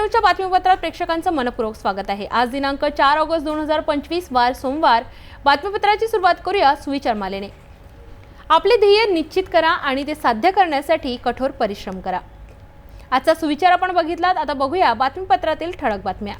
चॅनलच्या बातमीपत्रात प्रेक्षकांचं मनपूर्वक स्वागत आहे। आज दिनांक 4 ऑगस्ट 2025 वार सोमवार। बातमीपत्राची सुरुवात करूया सुविचार मालेने। आपले ध्येय निश्चित करा आणि ते साध्य करण्यासाठी कठोर परिश्रम करा। आजचा सुविचार आपण बघितलात। आता बघूया बातमीपत्रातील ठळक बातम्या।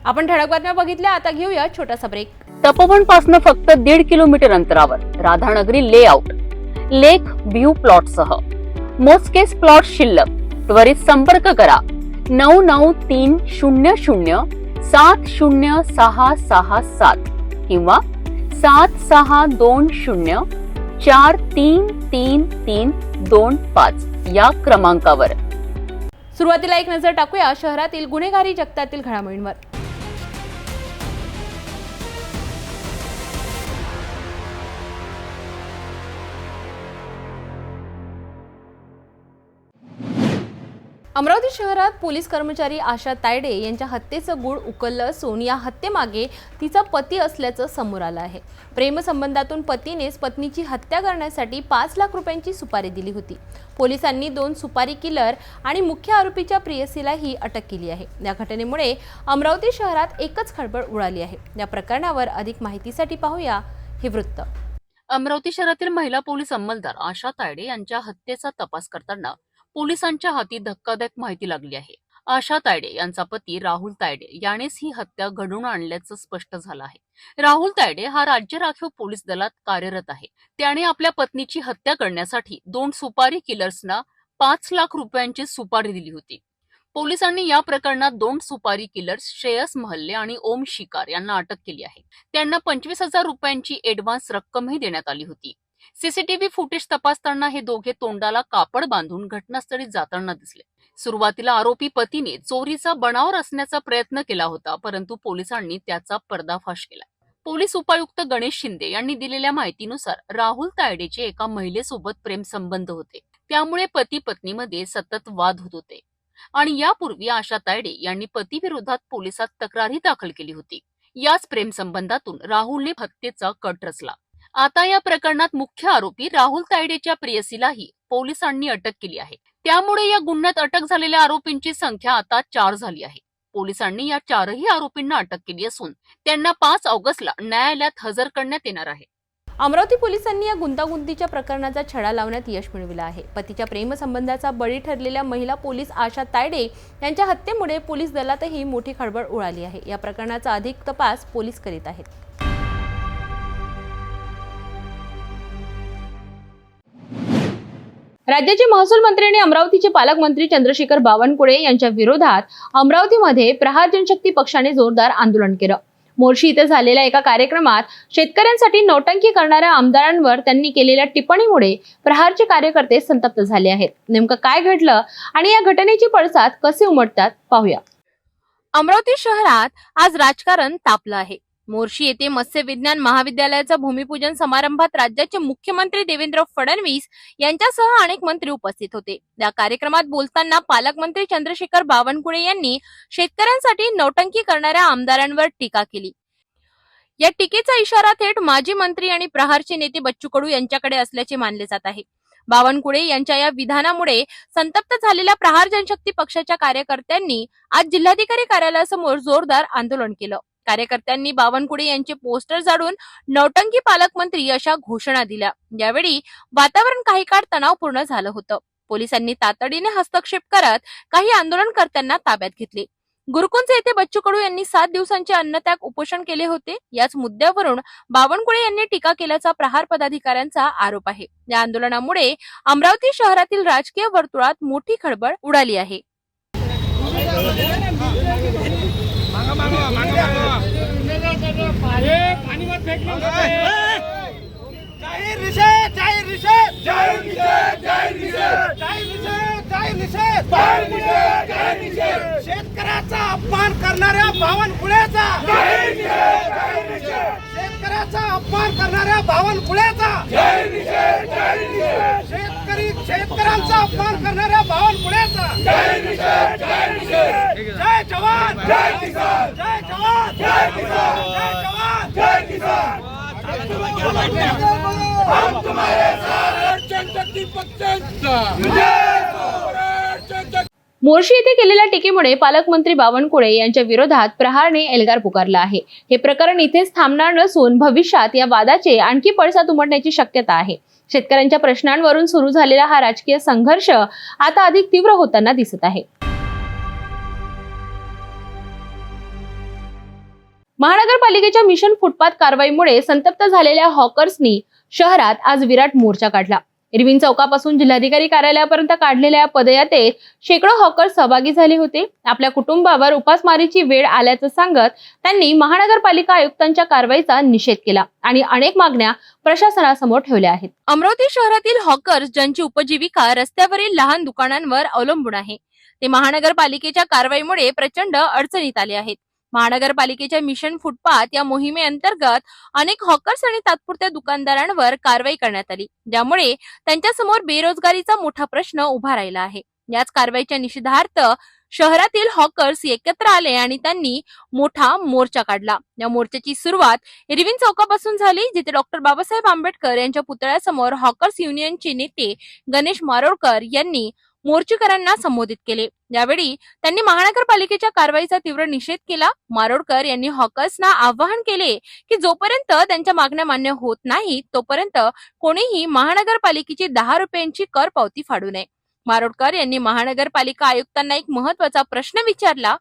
आपण ठळक बातम्या बघितल्या। आता घेऊया छोटासा ब्रेक। तपोवन पासून फक्त 1.5 किलोमीटर अंतरावर राधानगरी लेआउट लेक व्ह्यू प्लॉट सह मोजकेच प्लॉट शिल्लक। त्वरित संपर्क करा 9930706667 किंवा 7620433325 या क्रमांकावर। सुरुवातीला एक नजर टाकूया शहरातील गुन्हेगारी जगतातील घडामोडींवर। अमरावती शहरात पोलीस कर्मचारी आशा तायडे यांच्या हत्येचं गूढ उकललं असून या हत्येमागे तिचा पती असल्याचं समोर आलं आहे। प्रेमसंबंधातून पतीनेच पत्नीची हत्या करण्यासाठी 5 लाख रुपयांची सुपारी दिली होती। पोलिसांनी 2 सुपारी किलर आणि मुख्य आरोपीच्या प्रेयसीलाही अटक केली आहे। या घटनेमुळे अमरावती शहरात एकच खळबळ उडाली आहे। या प्रकरणावर अधिक माहितीसाठी पाहूया हे वृत्त। अमरावती शहरातील महिला पोलीस अंमलदार आशा तायडे यांच्या हत्येचा तपास करताना पोलिसांच्या हाती धक्कादायक माहिती लागली आहे। आशा तायडे यांचा पती राहुल तायडे यानेच ही हत्या घडवून आणल्याचं स्पष्ट झालं आहे। राहुल तायडे हा राज्य राखीव पोलीस दलात कार्यरत आहे। त्याने आपल्या पत्नीची हत्या करण्यासाठी 2 सुपारी किलर्सना 5 लाख रुपयांची सुपारी दिली होती। पोलिसांनी या प्रकरणात 2 सुपारी किलर्स श्रेयस महल्ले आणि ओम शिकार यांना अटक केली आहे। त्यांना 25,000 रुपयांची ऍडव्हान्स रक्कमही देण्यात आली होती। सीसीटीव्ही फुटेज तपासताना हे दोघे तोंडाला कापड बांधून घटनास्थळी जाताना दिसले। सुरुवातीला आरोपी पतीने चोरीचा बनाव रचण्याचा प्रयत्न केला होता, परंतु पोलिसांनी त्याचा पर्दाफाश केला। पोलीस उपायुक्त गणेश शिंदे यांनी दिलेल्या माहितीनुसार राहुल तायडेचे एका महिलेसोबत प्रेमसंबंध होते, त्यामुळे पती पत्नीमध्ये सतत वाद होत होते आणि यापूर्वी आशा तायडे यांनी पतीविरोधात पोलिसात तक्रारही दाखल केली होती। याच प्रेमसंबंधातून राहुलने हत्येचा कट रचला। आता या प्रकरणात मुख्य आरोपी राहुल तायडेच्या प्रेयसीलाही पोलिसांनी अटक केली आहे। त्यामुळे या गुन्ह्यात अटक झालेल्या आरोपींची संख्या आता 4 झाली आहे। पोलिसांनी या 4ही आरोपींना अटक केली असून त्यांना 5 ऑगस्टला न्यायालयात हजर करण्यात येणार आहे। अमरावती पोलिसांनी या गुंतागुंतीच्या प्रकरणाचा छडा लावण्यात यश मिळविलं आहे। पतीच्या प्रेमसंबंधाचा बळी ठरलेल्या महिला पोलीस आशा तायडे यांच्या हत्येमुळे पोलीस दलातही मोठी खळबळ उडाली आहे। या प्रकरणाचा अधिक तपास पोलीस करीत आहेत। राज्याचे महसूल मंत्री आणि अमरावतीचे पालकमंत्री चंद्रशेखर बावनकुळे यांच्या विरोधात अमरावतीमध्ये प्रहार जनशक्ती पक्षाने जोरदार आंदोलन केलं। मोर्शी इथे झालेल्या एका कार्यक्रमात शेतकऱ्यांसाठी नौटंकी करणाऱ्या आमदारांवर त्यांनी केलेल्या टिप्पणीमुळे प्रहारचे कार्यकर्ते संतप्त झाले आहेत। नेमकं काय घडलं आणि या घटनेचे पडसाद कसे उमटतात पाहूया। अमरावती शहरात आज राजकारण तापलं आहे। मोर्शी येथे मत्स्य विज्ञान महाविद्यालयाचा भूमिपूजन समारंभात राज्याचे मुख्यमंत्री देवेंद्र फडणवीस यांच्यासह अनेक मंत्री उपस्थित होते। या कार्यक्रमात बोलताना पालकमंत्री चंद्रशेखर बावनकुळे यांनी शेतकऱ्यांसाठी नौटंकी करणाऱ्या आमदारांवर टीका केली। या टीकेचा इशारा थेट माजी मंत्री आणि प्रहारचे नेते बच्चू कडू यांच्याकडे असल्याचे मानले जात आहे। बावनकुळे यांच्या या विधानामुळे संतप्त झालेल्या प्रहार जनशक्ती पक्षाच्या कार्यकर्त्यांनी आज जिल्हाधिकारी कार्यालयासमोर जोरदार आंदोलन केलं। कार्यकर्त्यांनी बावनकुळे यांचे पोस्टर जाळून नौटंकी पालकमंत्री अशा घोषणा दिल्या। यावेळी वातावरण काही काळ तणावपूर्ण झालं होतं। पोलिसांनी तातडीने हस्तक्षेप करत काही आंदोलनकर्त्यांना ताब्यात घेतले। गुरुकुंज येथे बच्चू कडू यांनी 7 दिवसांचे अन्नत्याग उपोषण केले होते। याच मुद्द्यावरून बावनकुळे यांनी टीका केल्याचा प्रहार पदाधिकाऱ्यांचा आरोप आहे। या आंदोलनामुळे अमरावती शहरातील राजकीय वर्तुळात मोठी खळबळ उडाली आहे। जाहीर निषेध निषेध शेतकऱ्याचा अपमान करणाऱ्या बावनकुळेचा शेतकऱ्याचा अपमान करणाऱ्या बावनकुळेचा शेतकऱ्यांचा अपमान करणाऱ्या बावनकुळेचा जय जवान जय किसान जय जवान जय किसान जय जवान जय किसान हम तुम्हारे साथ जनशक्ती पक्षाचा मोर्शी येथे केलेल्या टीकेमुळे पालकमंत्री बावनकुळे यांच्या विरोधात प्रहारने एल्गार पुकारला आहे. हे प्रकरण इथेच थांबणार नसून भविष्यात या वादाचे आणखी पडसाद उमटण्याची शक्यता आहे. शेतकऱ्यांच्या प्रश्नांवरून सुरू झालेला हा राजकीय संघर्ष आता अधिक तीव्र होताना दिसत आहे. महानगरपालिकेच्या मिशन फुटपाथ कारवाईमुळे संतप्त झालेल्या हॉकर्सनी शहरात आज विराट मोर्चा काढला. इरविन चौकापासून जिल्हाधिकारी कार्यालयापर्यंत काढलेल्या या पदयात्रेत शेकडो हॉकर्स सहभागी झाले होते. आपल्या कुटुंबावर उपासमारीची वेळ आल्याचं सांगत त्यांनी महानगरपालिका आयुक्तांच्या कारवाईचा निषेध केला आणि अनेक मागण्या प्रशासनासमोर ठेवल्या आहेत. अमरावती शहरातील हॉकर्स ज्यांची उपजीविका रस्त्यावरील लहान दुकानांवर अवलंबून आहे, ते महानगरपालिकेच्या कारवाईमुळे प्रचंड अडचणीत आले आहेत. महानगरपालिकेच्या मिशन फुटपाथ या मोहिमेअंतर्गत अनेक हॉकर्स आणि तात्पुरत्या दुकानदारांवर कारवाई करण्यात आली, ज्यामुळे त्यांच्यासमोर बेरोजगारीचा मोठा प्रश्न उभा राहिला आहे. याच कारवाईच्या निषेधार्थ शहरातील हॉकर्स एकत्र आले आणि त्यांनी मोठा मोर्चा काढला. या मोर्चाची सुरुवात इरविन चौकापासून झाली, जिथे डॉक्टर बाबासाहेब आंबेडकर यांच्या पुतळ्यासमोर हॉकर्स युनियनचे नेते गणेश मारोडकर यांनी मोर्चेकरांना संबोधित केले. यावेळी त्यांनी महानगरपालिकेच्या कारवाईचा तीव्र निषेध केला. मारोडकर यांनी हॉकर्सना आवाहन केले की जोपर्यंत त्यांच्या मागण्या मान्य होत नाही तोपर्यंत कोणीही महानगरपालिकेची 10 रुपयांची कर पावती फाडू नये. मारोडकर यांनी महानगरपालिका आयुक्तांना एक महत्त्वाचा प्रश्न विचारला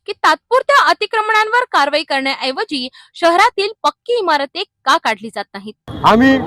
की तात्पुरत्या अतिक्रमणांवर कारवाई करण्याऐवजी शहरातील पक्की इमारती का काढली जात नाहीत. आम्ही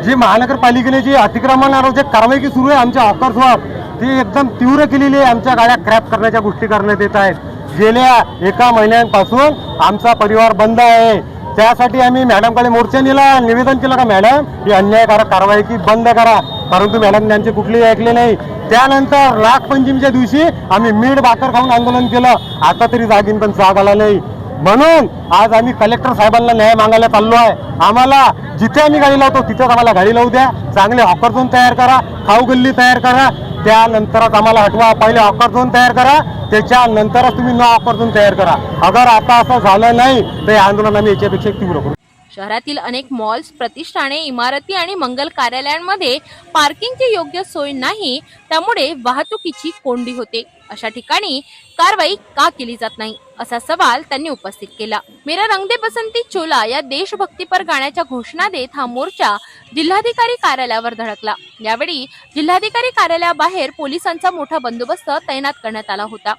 जी महानगरपालिकेने जी अतिक्रमणावर जे कारवाई की सुरू आहे आमच्या हॉकर्सवर ती एकदम तीव्र केलेली आहे. आमच्या गाड्या क्रॅप करण्याच्या गोष्टी करण्यात येत आहेत. गेल्या 1 महिन्यांपासून आमचा परिवार बंद आहे. त्यासाठी आम्ही मॅडमकडे मोर्चा नेला, निवेदन केलं का मॅडम ही अन्यायकारक कारवाई की बंद करा, परंतु मॅडम त्यांचे कुठलेही ऐकले नाही. त्यानंतर नागपंचमीच्या दिवशी आम्ही मीठ भाकर खाऊन आंदोलन केलं. आता तरी जागीन पण स्वाग आला नाही. म्हणून आज आम्ही कलेक्टर साहेबांना न्याय मागायला चाललो आहे. आम्हाला जिथे आम्ही गाडी लावतो तिथेच आम्हाला गाडी लावू द्या. चांगले हॉकर झोन तयार करा, खाऊ गल्ली तयार करा, त्यानंतरच आम्हाला हटवा. पहिले हॉकर झोन तयार करा, त्याच्यानंतरच तुम्ही नो हॉकर झोन तयार करा. अगर आता असं झालं नाही तर हे आंदोलन आम्ही याच्यापेक्षा तीव्र करू. शहरातील अनेक मॉल्स, प्रतिष्ठाने, इमारती आणि मंगल कार्यालयांमध्ये पार्किंगची योग्य सोय नाही, त्यामुळे वाहतुकीची कोंडी होते. अशा ठिकाणी कारवाई का केली जात नाही असा सवाल त्यांनी उपस्थित केला. मेरा रंग दे बसंती चोला या देशभक्तीपर गाण्याच्या घोषणा देत हा मोर्चा जिल्हाधिकारी कार्यालयावर धडकला. यावेळी जिल्हाधिकारी कार्यालयाबाहेर पोलिसांचा मोठा बंदोबस्त तैनात करण्यात आला होता.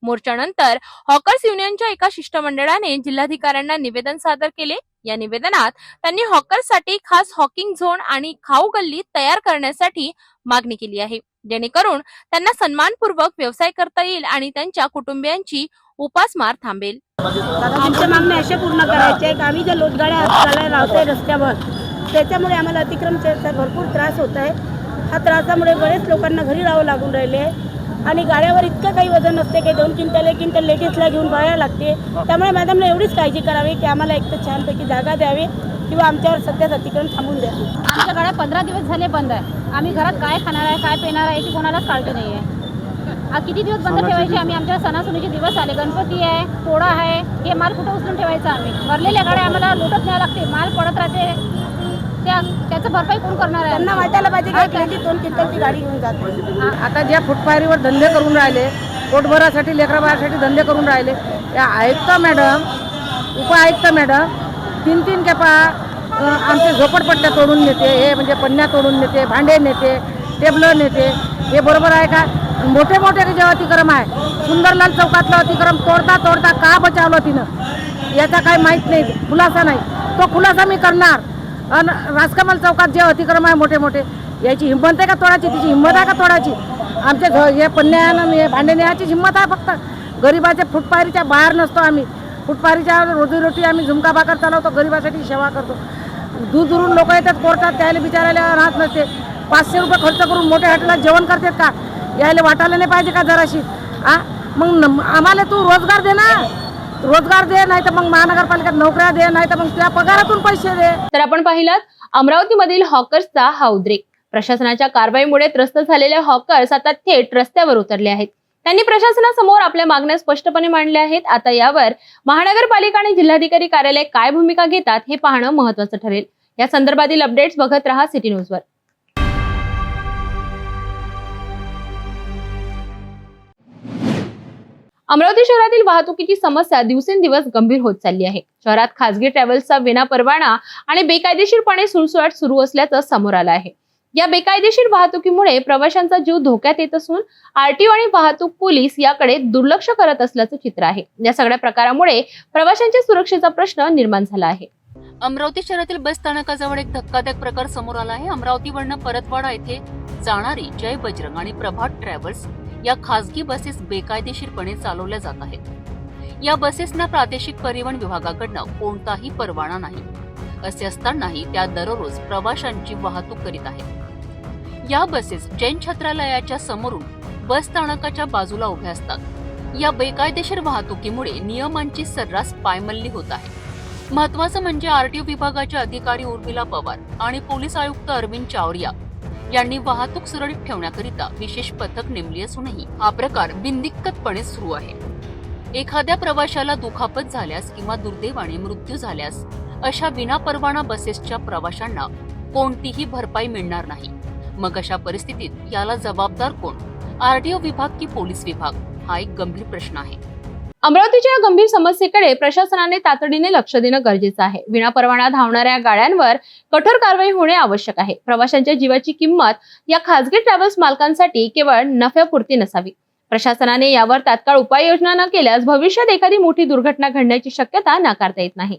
मोर्चानंतर हॉकर्स युनियनच्या एका शिष्टमंडळाने जिल्हाधिकाऱ्यांना निवेदन सादर केले. या निवेदनात त्यांनी हॉकर्ससाठी खास हॉकिंग झोन आणि खाऊ गल्ली तयार करण्यासाठी मागणी केली आहे, जेणेकरून त्यांना सन्मानपूर्वक व्यवसाय करता येईल आणि त्यांच्या कुटुंबियांची उपासमार थांबेल. आमच्या मागण्या अशा पूर्ण करायच्या आहेत. आम्ही ज्या लोटगाड्या चालायला लावतोय रस्त्यावर त्याच्यामुळे आम्हाला अतिक्रमणाचा भरपूर त्रास होत आहे. हा त्रासामुळे बरेच लोकांना घरी राहावं लागून राहिले आणि गाड्यावर इतकं काही वजन नसते की 2 क्विंटल 1 क्विंटल लेडीजला घेऊन बाहेर लागते. त्यामुळे मॅडमला एवढीच काळजी करावी की आम्हाला एक तर छानपैकी जागा द्यावी किंवा आमच्यावर सध्याच अतिक्रमण थांबून द्यावी. आमच्या गाड्या 15 दिवस झाले बंद आहे. आम्ही घरात काय खाणार आहे, काय पिणार आहे याची कोणालाच काळजी नाही आहे. किती दिवस बंद ठेवायचे आम्ही? आमच्या सणासुदीचे दिवस आले, गणपती आहे, पोळा आहे, हे माल कुठं उचलून ठेवायचा? आम्ही भरलेल्या गाड्या आम्हाला लोटत न्यावं लागते, माल पडत राहते, त्याचं भरपाई कोण करणार आहे? त्यांना वाटायला पाहिजे की 2 क्विंटलची गाडी घेऊन जाते. आता ज्या फुटपाथवर धंदे करून राहिले, पोटभरासाठी लेकराबाळासाठी धंदे करून राहिले, त्या आयुक्त मॅडम, उपआयुक्त मॅडम 3 कॅपा आमचे झोपडपट्ट्या तोडून नेते, हे म्हणजे पन्न्या तोडून नेते, भांडे नेते, टेबलं नेते. हे बरोबर आहे का? मोठे मोठे जे अतिक्रम आहे, सुंदरलाल चौकातलं अतिक्रम तोडता तोडता का बचावलं तिनं याचा काही माहीत नाही, खुलासा नाही. तो खुलासा मी करणार. आणि राजकमल चौकात जे अतिक्रम आहे मोठे मोठे याची हिंमत आहे का तोडायची? तिची हिंमत आहे का तोडायची? आमच्या हे पन्न्यानं हे भांडे न्यायची हिंमत आहे फक्त. गरिबाच्या फुटपारीच्या बाहेर नसतो आम्ही. फुटपारीच्या रोजीरोटी आम्ही झुमका भाकर चालवतो, गरिबासाठी सेवा करतो. दूरदूरून लोक येतात कोर्टात, त्याला बिचारायला राहत नसते. 500 रुपये खर्च करून मोठ्या हॉटेलात जेवण करतात का? यायला वाटायला नाही पाहिजे का जराशी? मग आम्हाला तू रोजगार दे ना, रोजगार दे, नाही तर मग महानगरपालिकेत नोकऱ्या दे, नाही तर मग तुझ्या पगारातून पैसे दे. तर आपण पाहिलात अमरावतीमधील हॉकर्सचा हा उद्रेक. प्रशासनाच्या कारवाईमुळे त्रस्त झालेले हॉकर्स आता थेट रस्त्यावर उतरले आहेत. त्यांनी प्रशासनासमोर आपल्या मागण्या स्पष्टपणे मांडल्या आहेत. आता यावर महानगरपालिका आणि जिल्हाधिकारी कार्यालय काय भूमिका घेतात हे पाहणं महत्त्वाचं ठरेल. या संदर्भातील अपडेट्स बघत रहा सिटी न्यूजवर. अमरावती शहरातील वाहतुकीची समस्या दिवसेंदिवस गंभीर होत चालली आहे. शहरात खासगी ट्रॅव्हल्सचा विनापरवाना आणि बेकायदेशीरपणे सुळसुळाट सुरू असल्याचं समोर आलं आहे. या बेकायदेशीर वाहतुकीमुळे प्रवाशांचा जीव धोक्यात येत असून आरटीओ आणि वाहतूक पोलीस याकडे दुर्लक्ष करत असल्याचं चित्र आहे. या सगळ्या प्रकारामुळे प्रवाशांच्या सुरक्षेचा प्रश्न निर्माण झाला आहे. अमरावती शहरातील बस स्थानकाजवळ एक धक्कादायक प्रकार समोर आला आहे. अमरावतीवरनं परतवाडा येथे जाणारी जय बजरंग आणि प्रभात ट्रॅव्हल्स या खासगी बसेस बेकायदेशीरपणे चालवल्या जात आहेत. या बसेसना प्रादेशिक परिवहन विभागाकडनं कोणताही परवाना नाही. असे असतानाही त्या दररोज प्रवाशांची वाहतूक करीत आहेत. या बसेस जैन छत्रालयाच्या समोरून बस स्थानकाच्या बाजूला उभ्या असतात. या बेकायदेशीर वाहतुकीमुळे नियमांची सर्रास पायमल्ली होत आहे. महत्वाचं म्हणजे आरटीओ विभागाचे अधिकारी उर्मिला पवार आणि पोलीस आयुक्त अरविंद चावरिया यांनी वाहतूक सुरळीत ठेवण्याकरिता विशेष पथक नेमली असूनही हा प्रकार बिनदिक्कतपणे सुरू आहे. एखाद्या प्रवाशाला दुखापत झाल्यास किंवा दुर्दैवाने मृत्यू झाल्यास अशा विनापरवाना बसेसच्या प्रवाशांना कोणतीही भरपाई मिळणार नाही. मग अशा परिस्थितीत याला जबाबदार कोण? आरटीओ विभाग की पोलीस विभाग? हा एक गंभीर प्रश्न आहे. अमरावतीच्या या गंभीर समस्येकडे प्रशासनाने तातडीने लक्ष देणं गरजेचं आहे. विनापरवाना धावणाऱ्या गाड्यांवर कठोर कारवाई होणे आवश्यक आहे. प्रवाशांच्या जीवाची किंमत या खासगी ट्रॅव्हल्स मालकांसाठी केवळ नफ्यापुरती नसावी. प्रशासनाने यावर तात्काळ उपाययोजना न केल्यास भविष्यात एखादी मोठी दुर्घटना घडण्याची शक्यता नाकारता येत नाही.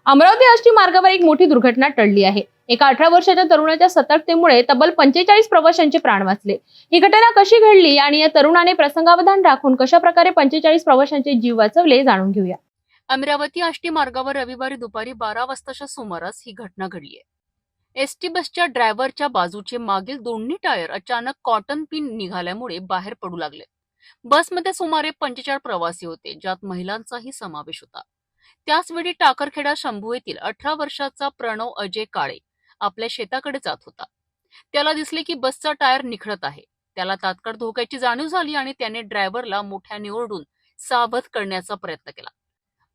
अमरावती आष्टी मार्गावर एक मोठी दुर्घटना टळली आहे. एका 18 वर्षाच्या तरुणाच्या सतर्कतेमुळे तब्बल 45 प्रवाशांचे प्राण वाचले. ही घटना कशी घडली आणि या तरुणाने प्रसंगावधान राखून कशा प्रकारे 45 प्रवाशांचे जीव वाचवले जाणून घेऊया. अमरावती आष्टी मार्गावर रविवारी दुपारी 12 वाजताच्या सुमारास ही घटना घडली आहे. एसटी बसच्या ड्रायव्हरच्या बाजूचे मागील दोन्ही टायर अचानक कॉटन पिन निघाल्यामुळे बाहेर पडू लागले. बसमध्ये सुमारे 45 प्रवासी होते, ज्यात महिलांचाही समावेश होता. त्याचवेळी टाकरखेडा शंभू येथील 18 वर्षाचा प्रणव अजय काळे आपल्या शेताकडे जात होता. त्याला दिसले की बसचा टायर निखळत आहे. त्याला तात्काळ धोक्याची जाणीव झाली आणि त्याने ड्रायव्हरला मोठ्याने ओरडून सावध करण्याचा प्रयत्न केला.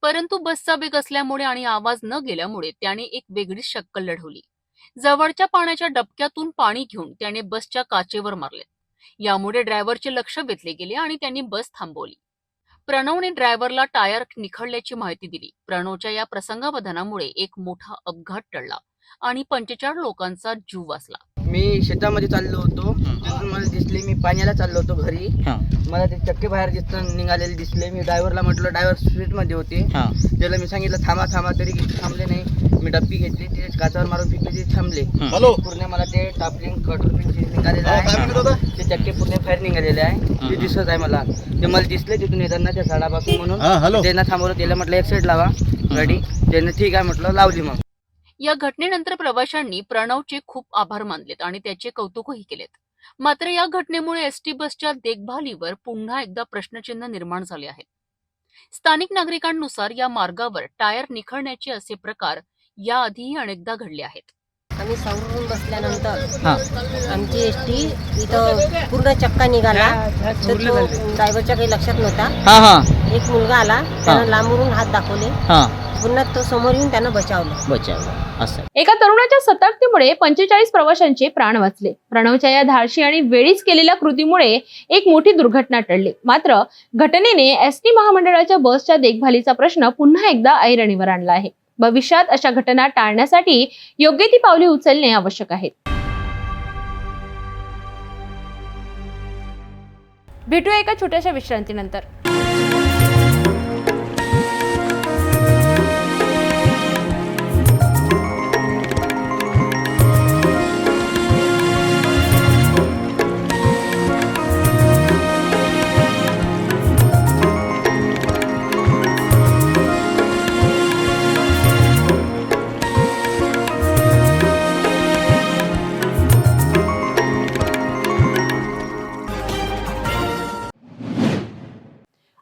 परंतु बसचा वेग असल्यामुळे आणि आवाज न गेल्यामुळे त्याने एक वेगळीच शक्कल लढवली. जवळच्या पाण्याच्या डबक्यातून पाणी घेऊन त्याने बसच्या काचेवर मारले. यामुळे ड्रायव्हरचे लक्ष वेधले गेले आणि त्यांनी बस थांबवली. प्रणवने ड्रायव्हरला टायर निखळल्याची माहिती दिली. प्रणवच्या या प्रसंगावधानामुळे एक मोठा अपघात टळला आणि 45 लोकांचा जीव वाचला. मी शेतामध्ये चाललो होतो, तिथून मला दिसले, मी पाण्याला चाललो होतो घरी. मला ते चक्के बाहेर निघालेले दिसले. मी ड्रायव्हरला म्हटलं, ड्रायव्हर स्पीडमध्ये होते. त्याला मी सांगितलं थांबा थांबा, तरी थांबले नाही. मी डब्बी घेतली, ते काचावर मारून फेकले, ते थांबले. पूर्ण मला ते टापलिंग कटरपिन निघालेलं आहे. ते चक्के पूर्ण बाहेर निघालेले आहे, ते दिसत आहे मला. ते मला दिसले तिथून येताना त्या झाडापासून, म्हणून त्यांना थांबवलं. त्याला म्हटलं एक साईड लावा गाडी. त्याने ठीक आहे म्हटलं, लावली. मग या घटनेनंतर प्रवाशांनी प्रणवचे खूप आभार मानलेत आणि त्याचे कौतुकही केलेत. मात्र या घटनेमुळे एसटी बसच्या देखभालीवर पुन्हा एकदा प्रश्नचिन्ह निर्माण झाले आहेत. स्थानिक नागरिकांनुसार या मार्गावर टायर निखळण्याचे असे प्रकार याआधीही अनेकदा घडले आहेत. आम्ही सावरून बसल्यानंतर आमची एसटी इथं पूर्ण चक्का निघाला, तर तो ड्रायव्हरच्या काही लक्षात नव्हता. एक मुलगा आला, त्यानं लांबून हात दाखवले, पुन्हा तो समोर येऊन त्यानं बचावलं. एका तरुणाच्या सतर्कतेमुळे 45 प्रवाशांचे प्राण वाचले. प्रणवच्या या धाडसी आणि वेळीच केलेल्या कृतीमुळे एक मोठी दुर्घटना टळली. मात्र घटनेने एसटी महामंडळाच्या बसच्या देखभालीचा प्रश्न पुन्हा एकदा ऐरणीवर आणला आहे. भविष्यात अशा घटना टाळण्यासाठी योग्य ती पावले उचलणे आवश्यक आहे. भेटूया एका छोट्याशा विश्रांतीनंतर.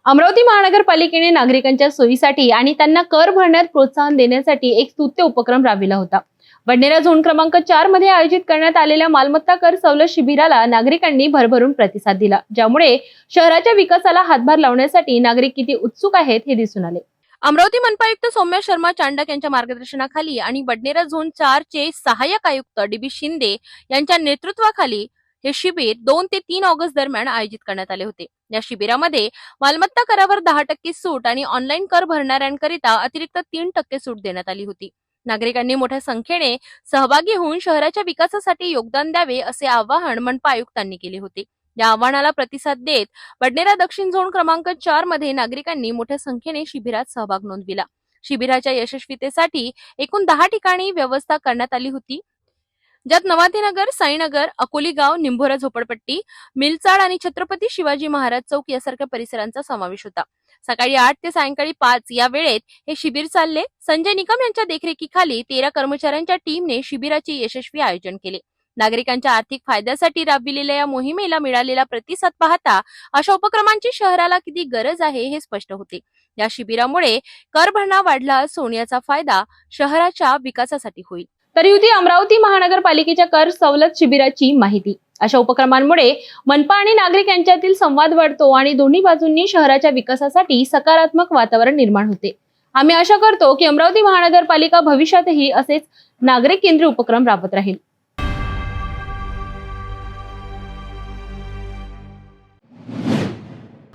अमरावती महानगरपालिकेने नागरिकांच्या सोयीसाठी आणि त्यांना कर भरण्यात प्रोत्साहन देण्यासाठी एक स्तुत्य उपक्रम राबविला होता. बडनेरा झोन क्रमांक 4 मध्ये आयोजित करण्यात आलेल्या मालमत्ता कर सवलत शिबिराला नागरिकांनी भरभरून प्रतिसाद दिला, ज्यामुळे शहराच्या विकासाला हातभार लावण्यासाठी नागरिक किती उत्सुक आहेत हे दिसून आले. अमरावती मनपा आयुक्त सौम्या शर्मा चांडक यांच्या मार्गदर्शनाखाली आणि बडनेरा झोन 4 चे सहाय्यक आयुक्त DB शिंदे यांच्या नेतृत्वाखाली हे शिबिर 2 ते 3 ऑगस्ट दरम्यान आयोजित करण्यात आले होते. या शिबिरामध्ये मालमत्ता करावर 10% सूट आणि ऑनलाईन कर भरणाऱ्यांकरिता अतिरिक्त 3% सूट देण्यात आली होती. नागरिकांनी मोठ्या संख्येने सहभागी होऊन शहराच्या विकासासाठी योगदान द्यावे असे आवाहन मनपा आयुक्तांनी केले होते. या आव्हानाला प्रतिसाद देत बडनेरा दक्षिण झोन क्रमांक 4 मध्ये नागरिकांनी मोठ्या संख्येने शिबिरात सहभाग नोंदविला. शिबिराच्या यशस्वीतेसाठी एकूण 10 ठिकाणी व्यवस्था करण्यात आली होती, ज्यात नवातीनगर, साईनगर, अकोली गाव, निंभोरा झोपडपट्टी, मिलचाड आणि छत्रपती शिवाजी महाराज चौक यासारख्या परिसरांचा समावेश होता. सकाळी 8 ते सायंकाळी 5 या वेळेत हे शिबिर चालले. संजय निकम यांच्या देखरेखीखाली 13 कर्मचाऱ्यांच्या टीमने शिबिराचे यशस्वी आयोजन केले. नागरिकांच्या आर्थिक फायद्यासाठी राबविलेल्या या मोहिमेला मिळालेला प्रतिसाद पाहता अशा उपक्रमांची शहराला किती गरज आहे हे स्पष्ट होते. या शिबिरामुळे कर भरणा वाढला असून याचा फायदा शहराच्या विकासासाठी होईल. तर होती अमरावती महानगरपालिकेच्या कर सवलत शिबिराची माहिती. अशा उपक्रमांमुळे मनपा आणि नागरिक यांच्यातील संवाद वाढतो आणि दोन्ही बाजूंनी शहराच्या विकासासाठी सकारात्मक वातावरण निर्माण होते. आम्ही आशा करतो की अमरावती महानगरपालिका भविष्यातही असेच नागरिक केंद्रीय उपक्रम राबवत राहील.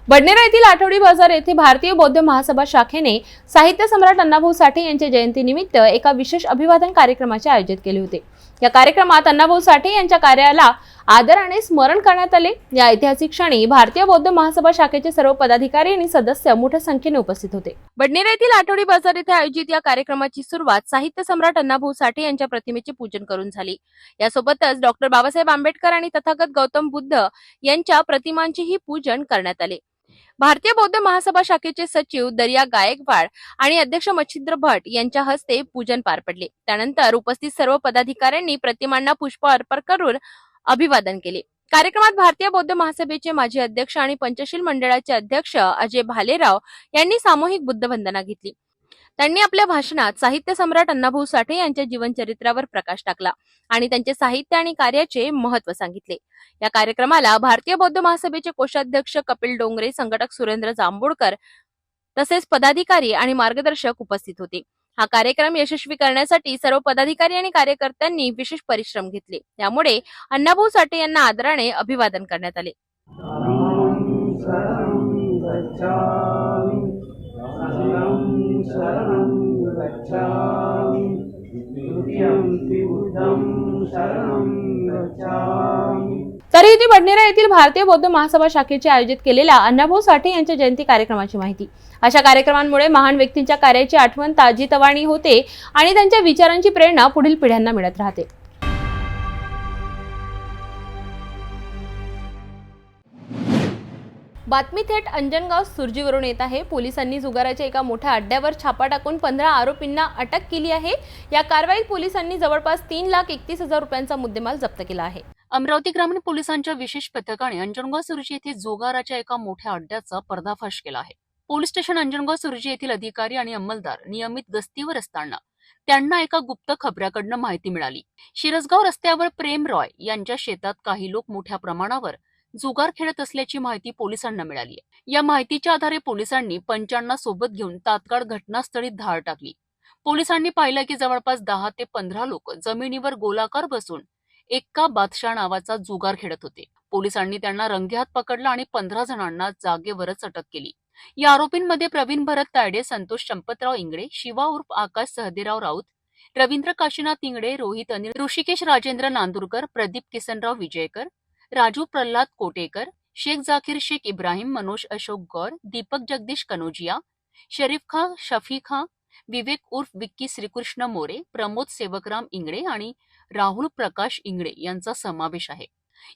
बडनेरा येथील आठवडी बाजार येथे भारतीय बौद्ध महासभा शाखेने साहित्य सम्राट अण्णाभाऊ साठे यांच्या जयंतीनिमित्त एका विशेष अभिवादन कार्यक्रमाचे आयोजित केले होते. या कार्यक्रमात अण्णाभाऊ साठे यांच्या कार्याला आदराने स्मरण करण्यात आले. या ऐतिहासिक क्षणी भारतीय बौद्ध महासभा शाखेचे सर्व पदाधिकारी आणि सदस्य मोठ्या संख्येने उपस्थित होते. बडनेरा येथील आठवडी बाजार येथे आयोजित या कार्यक्रमाची सुरुवात साहित्य सम्राट अण्णाभाऊ साठे यांच्या प्रतिमेचे पूजन करून झाली. यासोबतच डॉक्टर बाबासाहेब आंबेडकर आणि तथागत गौतम बुद्ध यांच्या प्रतिमांचेही पूजन करण्यात आले. भारतीय बौद्ध महासभा शाखेचे सचिव दर्या गायकवाड आणि अध्यक्ष मच्छिंद्र भट यांच्या हस्ते पूजन पार पडले. त्यानंतर उपस्थित सर्व पदाधिकाऱ्यांनी प्रतिमांना पुष्प अर्पण करून अभिवादन केले. कार्यक्रमात भारतीय बौद्ध महासभेचे माजी अध्यक्ष आणि पंचशील मंडळाचे अध्यक्ष अजय भालेराव यांनी सामूहिक बुद्धवंदना घेतली. त्यांनी आपल्या भाषणात साहित्य सम्राट अण्णाभाऊ साठे यांच्या जीवनचरित्रावर प्रकाश टाकला आणि त्यांचे साहित्य आणि कार्याचे महत्त्व सांगितले. या कार्यक्रमाला भारतीय बौद्ध महासभेचे कोषाध्यक्ष कपिल डोंगरे, संघटक सुरेंद्र जांभूळकर तसेच पदाधिकारी आणि मार्गदर्शक उपस्थित होते. हा कार्यक्रम यशस्वी करण्यासाठी सर्व पदाधिकारी आणि कार्यकर्त्यांनी विशेष परिश्रम घेतले. त्यामुळे अण्णाभाऊ साठे यांना आदराने अभिवादन करण्यात आले. तरी होती बडनेरा येथील भारतीय बौद्ध महासभा शाखेचे आयोजित केलेल्या अण्णाभाऊ साठे यांच्या जयंती कार्यक्रमाची माहिती. अशा कार्यक्रमांमुळे महान व्यक्तींच्या कार्याची आठवण ताजीतवाणी होते आणि त्यांच्या विचारांची प्रेरणा पुढील पिढ्यांना मिळत राहते. बातमी थेट अंजनगाव सुर्जीवरून येत आहे. पोलिसांनी जुगाराच्या एका मोठ्या अड्ड्यावर छापा टाकून 15 आरोपींना अटक केली आहे. या कारवाईत पोलिसांनी जवळपास 3,31,000 रुपयांचा मुद्देमाल जप्त केला आहे. अमरावती ग्रामीण पोलिसांच्या विशेष पथकाने अंजनगाव सुर्जी येथे जुगाराच्या एका मोठ्या अड्ड्याचा पर्दाफाश केला आहे. पोलीस स्टेशन अंजनगाव सुर्जी येथील अधिकारी आणि अंमलदार नियमित गस्तीवर असताना त्यांना एका गुप्त खबऱ्याकडनं माहिती मिळाली. शिरसगाव रस्त्यावर प्रेम रॉय यांच्या शेतात काही लोक मोठ्या प्रमाणावर जुगार खेळत असल्याची माहिती पोलिसांना मिळाली. या माहितीच्या आधारे पोलिसांनी पंचांना सोबत घेऊन तात्काळ घटनास्थळी धाड टाकली. पोलिसांनी पाहिलं की जवळपास 10 ते 15 लोक जमिनीवर गोलाकार बसून एक्का बादशाह नावाचा जुगार खेळत होते. पोलिसांनी त्यांना रंगेहात पकडलं आणि 15 जणांना जागेवरच अटक केली. या आरोपींमध्ये प्रवीण भरत तायडे, संतोष चंपतराव इंगडे, शिवा उर्फ आकाश सहदेराव राऊत, रवींद्र काशीनाथ इंगडे, रोहित अनिल, ऋषिकेश राजेंद्र नांदुरकर, प्रदीप किसनराव विजयकर, राजू प्रल्हाद कोटेकर, शेख जाकीर शेख इब्राहिम, मनोज अशोक गौर, दीपक जगदीश कनोजिया, शरीफ खां शफी खां, विवेक उर्फ विक्की श्रीकृष्ण मोरे, प्रमोद सेवकराम इंगडे आणि राहुल प्रकाश इंगडे यांचा समावेश आहे.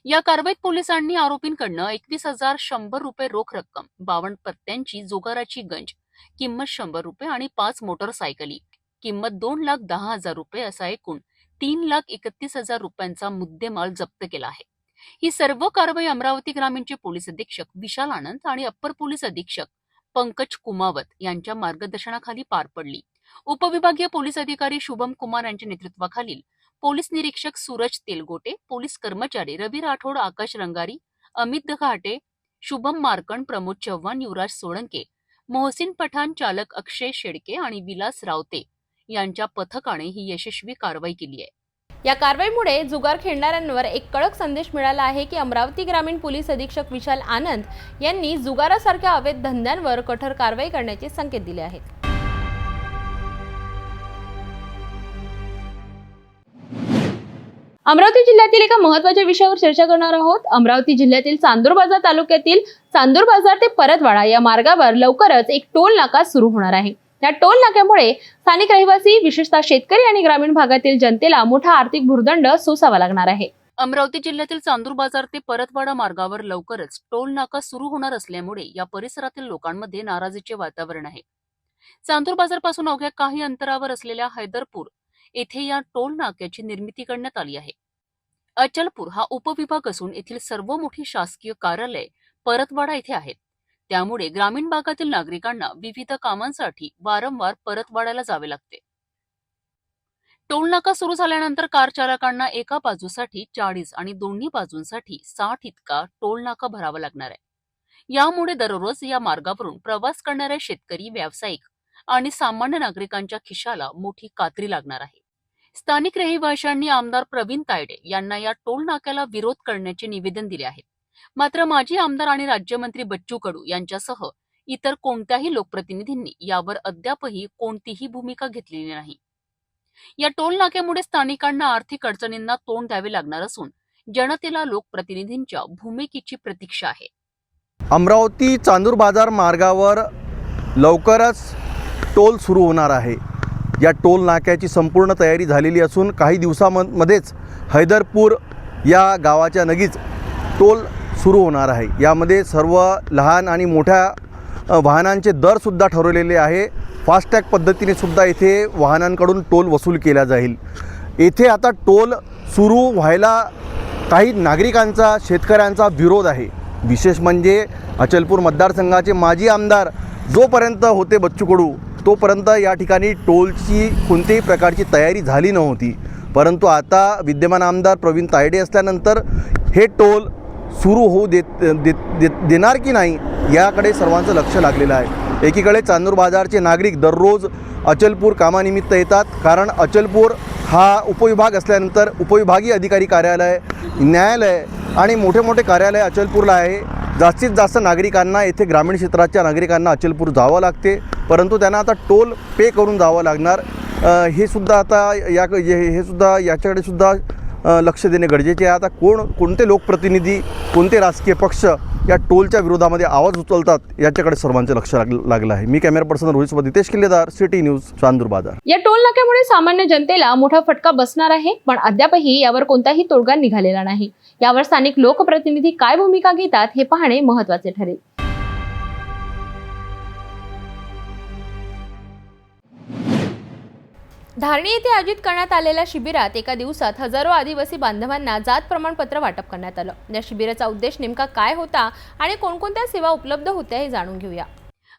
या कारवाईत पोलिसांनी आरोपींकडनं 21,100 रुपये रोख रक्कम, 52 पत्त्यांची जुगाराची गंज किंमत 100 रुपये आणि 5 मोटरसायकली किंमत 2,10,000 रुपये असा एकूण 3,31,000 रुपयांचा मुद्देमाल जप्त केला आहे. ही सर्व कारवाई अमरावती ग्रामीणचे पोलीस अधीक्षक विशाल आनंद आणि अप्पर पोलीस अधीक्षक पंकज कुमावत यांच्या मार्गदर्शनाखाली पार पडली. उपविभागीय पोलीस अधिकारी शुभम कुमार यांच्या नेतृत्वाखालील पोलीस निरीक्षक सूरज तेलगोटे, पोलीस कर्मचारी रवी राठोड, आकाश रंगारी, अमित घाटे, शुभम मार्कंड, प्रमोद चव्हाण, युवराज सोळंके, मोहसिन पठाण, चालक अक्षय शेडके आणि विलास रावते यांच्या पथकाने ही यशस्वी कारवाई केली आहे. या कारवाईमुळे जुगार खेळणाऱ्यांवर एक कडक संदेश मिळाला आहे की अमरावती ग्रामीण पोलीस अधीक्षक विशाल आनंद यांनी जुगारासारख्या अवैध धंद्यांवर कठोर कारवाई करण्याचे संकेत दिले आहेत. अमरावती जिल्ह्यातील एका महत्त्वाच्या विषयावर चर्चा करणार आहोत. अमरावती जिल्ह्यातील चांदूर बाजार तालुक्यातील चांदूर बाजार ते परतवाडा या मार्गावर लवकरच एक टोल नाका सुरू होणार आहे. या टोल नाक्यामुळे स्थानिक रहिवासी, विशेषतः शेतकरी आणि ग्रामीण भागातील जनतेला मोठा आर्थिक भुर्दंड सोसावा लागणार आहे. अमरावती जिल्ह्यातील चांदूर बाजार ते परतवाडा मार्गावर लवकरच टोल नाका सुरू होणार असल्यामुळे या परिसरातील लोकांमध्ये नाराजीचे वातावरण आहे. चांदूर बाजार पासून अवघ्या काही अंतरावर असलेल्या हैदरपूर येथे या टोल नाक्याची निर्मिती करण्यात आली आहे. अचलपूर हा उपविभाग असून येथील सर्व मोठी शासकीय कार्यालय परतवाडा येथे आहेत. त्यामुळे ग्रामीण भागातील नागरिकांना विविध कामांसाठी वारंवार परतवाड्याला जावे लागते. टोल नाका सुरू झाल्यानंतर कार चालकांना एका बाजूसाठी 40 आणि दोन्ही बाजूंसाठी 60 इतका टोल नाका भरावा लागणार आहे. यामुळे दररोज या मार्गावरून प्रवास करणाऱ्या शेतकरी, व्यावसायिक आणि सामान्य नागरिकांच्या खिशाला मोठी कात्री लागणार आहे. स्थानिक रहिवाशांनी आमदार प्रवीण तायडे यांना या टोल नाक्याला विरोध करण्याचे निवेदन दिले आहे. मात्र माजी आमदार आणि राज्यमंत्री बच्चू कडू यांच्यासह इतर कोणत्याही लोकप्रतिनिधींनी यावर अद्यापही कोणतीही भूमिका घेतलेली नाही. या टोल नाक्यामुळे स्थानिकांना आर्थिक अडचणींना तोंड द्यावे लागणार असून जनतेला लोकप्रतिनिधींच्या भूमिकेची प्रतीक्षा आहे. अमरावती चांदूर बाजार मार्गावर लवकरच टोल सुरू होणार आहे. या टोल नाक्याची संपूर्ण तयारी झालेली असून काही दिवसांमध्येच हैदरपूर या गावाच्या नगीच टोल सुरू होणार आहे. यामध्ये सर्व लहान आणि मोठ्या वाहनांचे दरसुद्धा ठरवलेले आहे. फास्टॅग पद्धतीने सुद्धा येथे वाहनांकडून टोल वसूल केला जाईल. येथे आता टोल सुरू व्हायला काही नागरिकांचा, शेतकऱ्यांचा विरोध आहे. विशेष म्हणजे अचलपूर मतदारसंघाचे माजी आमदार जोपर्यंत होते बच्चू कडू तोपर्यंत या ठिकाणी टोलची कोणत्याही प्रकारची तयारी झाली नव्हती. परंतु आता विद्यमान आमदार प्रवीण तायडे असल्यानंतर हे टोल सुरू होऊ देणार की नाही याकडे सर्वांचं लक्ष लागलेलं आहे. एकीकडे चांदूर बाजारचे नागरिक दररोज अचलपूर कामानिमित्त येतात, कारण अचलपूर हा उपविभाग असल्यानंतर उपविभागीय अधिकारी कार्यालय, न्यायालय आणि मोठे मोठे कार्यालय अचलपूरला आहे. जास्तीत जास्त नागरिकांना येथे ग्रामीण क्षेत्राच्या नागरिकांना अचलपूर जावं लागते, परंतु त्यांना आता टोल पे करून जावं लागणार. हे सुद्धा आता याच्याकडे सुद्धा लक्ष देणे गरजेचे आहे. आता कोणते लोकप्रतिनिधी, कोणते राजकीय पक्ष या टोलच्या विरोधामध्ये आवाज उचलतात याच्याकडे सर्वांचं लक्ष लागलं आहे. मी कॅमेरा पर्सन रोहितसोबत हितेश किल्लेदार, सिटी न्यूज, चांदूर बाजार. या टोल नाक्यामुळे सामान्य जनतेला मोठा फटका बसणार आहे, पण अद्यापही यावर कोणताही तोडगा निघालेला नाही. यावर स्थानिक लोकप्रतिनिधी काय भूमिका घेतात हे पाहणे महत्त्वाचे ठरेल. धारणी येथे आयोजित करण्यात आलेल्या शिबिरात एका दिवसात हजारो आदिवासी बांधवांना जात प्रमाणपत्र वाटप करण्यात आलं. या शिबिराचा उद्देश नेमका काय होता आणि कोणकोणत्या सेवा उपलब्ध होत्या हे जाणून घेऊया.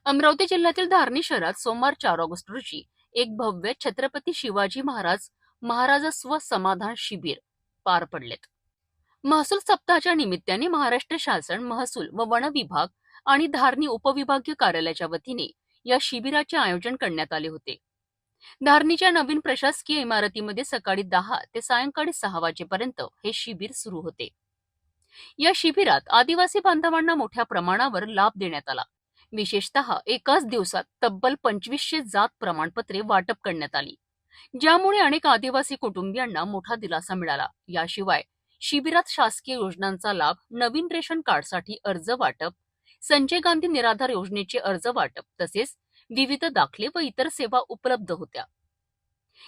अमरावती जिल्ह्यातील धारणी शहरात सोमवार 4 ऑगस्ट रोजी एक भव्य छत्रपती शिवाजी महाराजस्व समाधान शिबिर पार पडलेत. महसूल सप्ताहाच्या निमित्ताने महाराष्ट्र शासन महसूल व वन विभाग आणि धारणी उपविभागीय कार्यालयाच्या वतीने या शिबिराचे आयोजन करण्यात आले होते. धारणीच्या नवीन प्रशासकीय इमारतीमध्ये सकाळी 10 ते सायंकाळी 6 वाजेपर्यंत हे शिबिर सुरू होते. या शिबिरात आदिवासी बांधवांना मोठ्या प्रमाणावर लाभ देण्यात आला. विशेषतः एकाच दिवसात तब्बल 2500 जात प्रमाणपत्रे वाटप करण्यात आली, ज्यामुळे अनेक आदिवासी कुटुंबियांना मोठा दिलासा मिळाला. याशिवाय शिबिरात शासकीय योजनांचा लाभ, नवीन रेशन कार्डसाठी अर्ज वाटप, संजय गांधी निराधार योजनेचे अर्ज वाटप तसेच विविध दाखले व इतर सेवा उपलब्ध होत्या.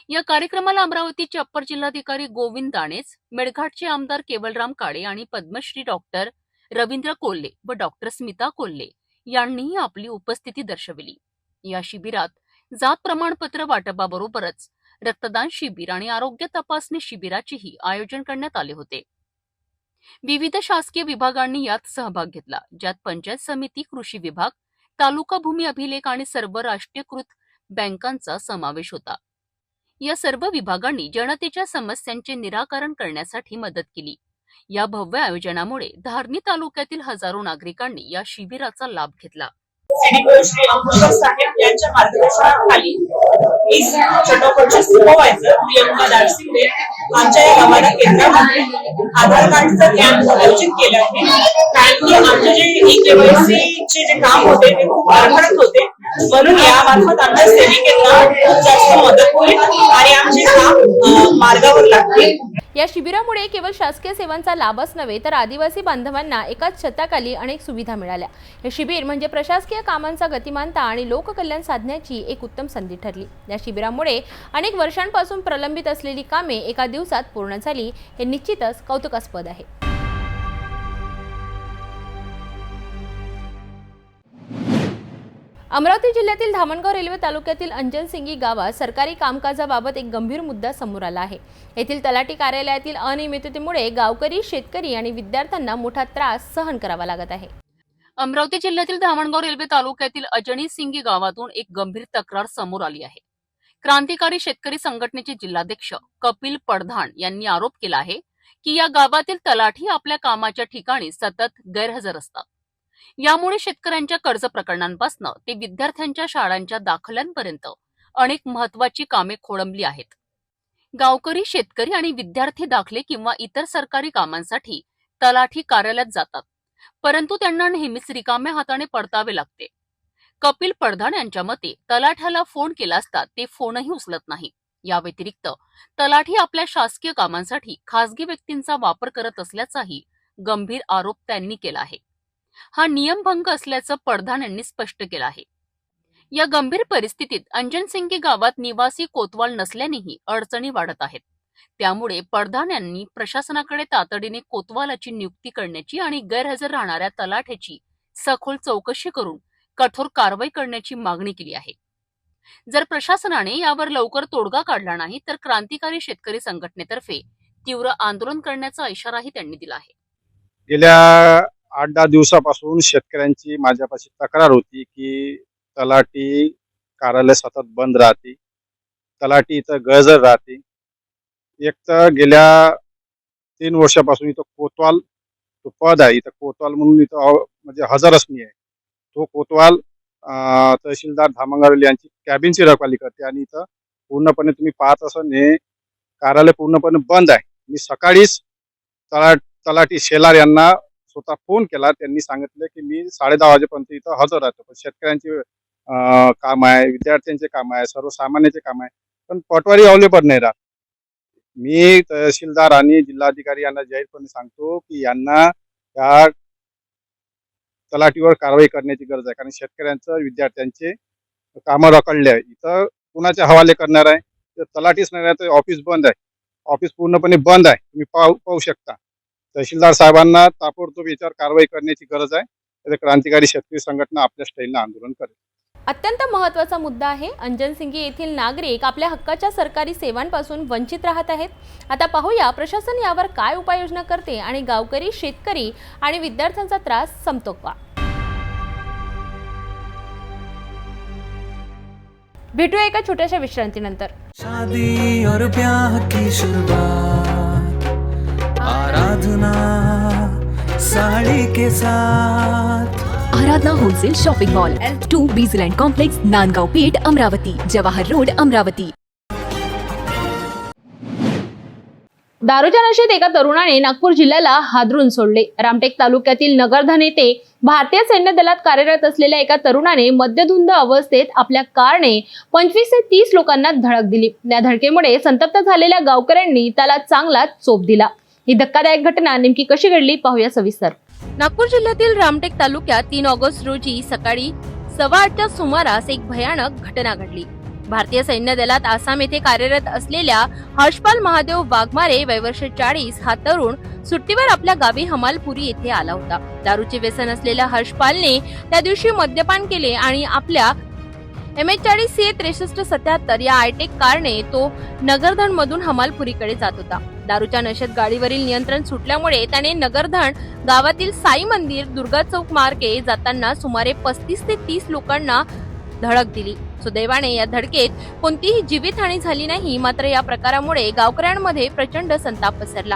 या कार्यक्रमाला अमरावतीचे अप्पर जिल्हाधिकारी गोविंद दाणेच, मेळघाटचे आमदार केवलराम काळे आणि पद्मश्री डॉक्टर रवींद्र कोल्हे व डॉक्टर स्मिता कोल्हे यांनीही आपली उपस्थिती दर्शविली. या शिबिरात जात प्रमाणपत्र वाटपाबरोबरच रक्तदान शिबिर आणि आरोग्य तपासणी शिबिराचेही आयोजन करण्यात आले होते. विविध शासकीय विभागांनी यात सहभाग घेतला, ज्यात पंचायत समिती, कृषी विभाग, तालुका भूमी अभिलेख आणि सर्व राष्ट्रीयकृत बँकांचा समावेश होता. या सर्व विभागांनी जनतेच्या समस्यांचे निराकरण करण्यासाठी मदत केली. या भव्य आयोजनामुळे धारणी तालुक्यातील हजारो नागरिकांनी या शिबिराचा लाभ घेतला. सीडीओ श्री अंकुश साहेब यांच्या मार्गदर्शनाखाली मी छोटोपटचे सुपरवायझर प्रियंका दारसिंगे आमच्या या रवाना केंद्रामध्ये आधार कार्डचं कॅम्प आयोजित केलं आहे. कारण की आमचे जे ई-केवायसी चे जे काम होते ते खूप अडखळत होते, म्हणून यामार्फत आमच्या सेविकेंना खूप जास्त मदत होईल आणि आमचे काम मार्गावर लागतील. या शिबिरामुळे केवळ शासकीय सेवांचा लाभच नव्हे तर आदिवासी बांधवांना एकाच छताखाली अनेक सुविधा मिळाल्या. हे शिबिर म्हणजे प्रशासकीय कामांचा गतिमानता आणि लोककल्याण साधण्याची एक उत्तम संधी ठरली. या शिबिरामुळे अनेक वर्षांपासून प्रलंबित असलेली कामे एका दिवसात पूर्ण झाली, हे निश्चितच कौतुकास्पद आहे. अमरावती जिल्ह्यातील धामणगाव रेल्वे तालुक्यातील अंजनसिंगी गावात सरकारी कामकाजाबाबत एक गंभीर मुद्दा समोर आला आहे. येथील तलाठी कार्यालयातील अनियमिततेमुळे गावकरी, शेतकरी आणि विद्यार्थ्यांना मोठा त्रास सहन करावा लागत आहे. अमरावती जिल्ह्यातील धामणगाव रेल्वे तालुक्यातील अजनीसिंगी गावातून एक गंभीर तक्रार समोर आली आहे. क्रांतिकारी शेतकरी संघटनेचे जिल्हाध्यक्ष कपिल पडधाण यांनी आरोप केला आहे की या गावातील तलाठी आपल्या कामाच्या ठिकाणी सतत गैरहजर असतात. यामुळे शेतकऱ्यांच्या कर्ज प्रकरणांपासून ते विद्यार्थ्यांच्या शाळांच्या दाखल्यांपर्यंत अनेक महत्वाची कामे खोळंबली आहेत. गावकरी, शेतकरी आणि विद्यार्थी दाखले किंवा इतर सरकारी कामांसाठी तलाठी कार्यालयात जातात, परंतु त्यांना नेहमीच रिकाम्या हाताने परतावे लागते. कपिल पडधाण यांच्या मते तलाठ्याला फोन केला असता ते फोनही उचलत नाही. या व्यतिरिक्त तलाठी आपल्या शासकीय कामांसाठी खासगी व्यक्तींचा वापर करत असल्याचाही गंभीर आरोप त्यांनी केला आहे. हा नियमभंग असल्याचं पडधाण यांनी स्पष्ट केलं आहे. या गंभीर परिस्थितीत अंजनसिंगी गावात निवासी कोतवाल नसल्यानेही अडचणी वाढत आहेत. त्यामुळे पडधाण यांनी प्रशासनाकडे तातडीने कोतवालाची नियुक्ती करण्याची आणि गैरहजर राहणाऱ्या तलाठ्याची सखोल चौकशी करून कठोर कारवाई करण्याची मागणी केली आहे. जर प्रशासनाने यावर लवकर तोडगा काढला नाही तर क्रांतिकारी शेतकरी संघटनेतर्फे तीव्र आंदोलन करण्याचा इशाराही त्यांनी दिला आहे. गेल्या 8-10 दिवसापासून शेतकऱ्यांची माझ्यापाशी तक्रार होती की तलाठी कार्यालय सतत बंद राहते, तलाठी इथं गैरहजर राहते. एक तर गेल्या 3 वर्षापासून इथं कोतवाल तो पद आहे, इथं कोतवाल म्हणून इथं म्हणजे हजरच नाही आहे. तो कोतवाल तहसीलदार धामणगाव यांची कॅबिनची रखवाली करते आणि इथं पूर्णपणे तुम्ही पाहत असाल हे कार्यालय पूर्णपणे बंद आहे. मी सकाळीच तलाठी शेलार यांना स्वतः फोन केला. त्यांनी सांगितलं की मी 10:30 वाजेपर्यंत इथं हजर राहतो, पण शेतकऱ्यांचे काम आहे, विद्यार्थ्यांचे काम आहे, सर्वसामान्यांचे काम आहे, पण पटवारी अवेलेबल नाही राहत. मी तहसीलदार आणि जिल्हाधिकारी यांना जाहीरपणे सांगतो की यांना त्या तलाठीवर कारवाई करण्याची गरज आहे, कारण शेतकऱ्यांचं, विद्यार्थ्यांचे कामं रखडले आहे. इथं कुणाच्या हवाले करणार आहे? तर तलाठीच नाही तर ऑफिस बंद आहे, ऑफिस पूर्णपणे बंद आहे. तुम्ही पाहू शकता. तहसीलदार साहेबांना ताबडतोब याच्यावर कारवाई करण्याची गरज आहे. तर क्रांतिकारी शेतकरी संघटना आपल्या स्टाईलनं आंदोलन करेल. अत्यंत महत्त्वाचा मुद्दा आहे. अंजनसिंगी येथील नागरिक आपल्या हक्काच्या सरकारी सेवांपासून वंचित राहत आहेत. आता पाहूया प्रशासन यावर काय उपाययोजना करते आणि गावकरी, शेतकरी आणि विद्यार्थ्यांचा त्रास संपतो का? भेटूया एका छोट्याशा विश्रांतीनंतर. शादी और ब्याह की शुरुआत आराधना साड़ी के साथ. Aradhana wholesale shopping mall, L2 बीझलँड कॉम्प्लेक्स, नांदगाव पेठ, अमरावती, जवाहर रोड, अमरावती. दारूच्या नशेत एका तरुणाने नागपूर जिल्ह्याला हादरून सोडले. रामटेक तालुक्यातील नगरधन येथे भारतीय सैन्य दलात कार्यरत असलेल्या एका तरुणाने मद्यधुंद अवस्थेत आपल्या कारने 25 ते 30 लोकांना धडक दिली. या धडकेमुळे संतप्त झालेल्या गावकऱ्यांनी त्याला चांगला चोप दिला. ही धक्कादायक घटना नेमकी कशी घडली पाहूया सविस्तर. नागपूर जिल्ह्यातील रामटेक तालुक्यात 3 ऑगस्ट रोजी सकाळी 8:15च्या सुमारास एक भयानक घटना घडली. भारतीय सैन्य दलात आसाम येथे कार्यरत असलेल्या हर्षपाल महादेव वाघमारे वय वर्ष 40 हा तरुण सुट्टीवर आपल्या गावी हमालपुरी येथे आला होता. दारूचे व्यसन असलेल्या हर्षपालने त्या दिवशी मद्यपान केले आणि आपल्या MH40 CA 6377 या आयटेक कारने तो नगरधन मधून हमालपुरीकडे जात होता. दारूच्या नशेत गाडीवरील नियंत्रण सुटल्यामुळे त्याने नगरधन गावातील साई मंदिर दुर्गा चौक मार्गे जाताना सुमारे 35 ते 30 लोकांना धडक दिली. सुदैवाने या धडकेत कोणतीही जीवितहानी झाली नाही. मात्र या प्रकारामुळे गावकऱ्यांमध्ये प्रचंड संताप पसरला.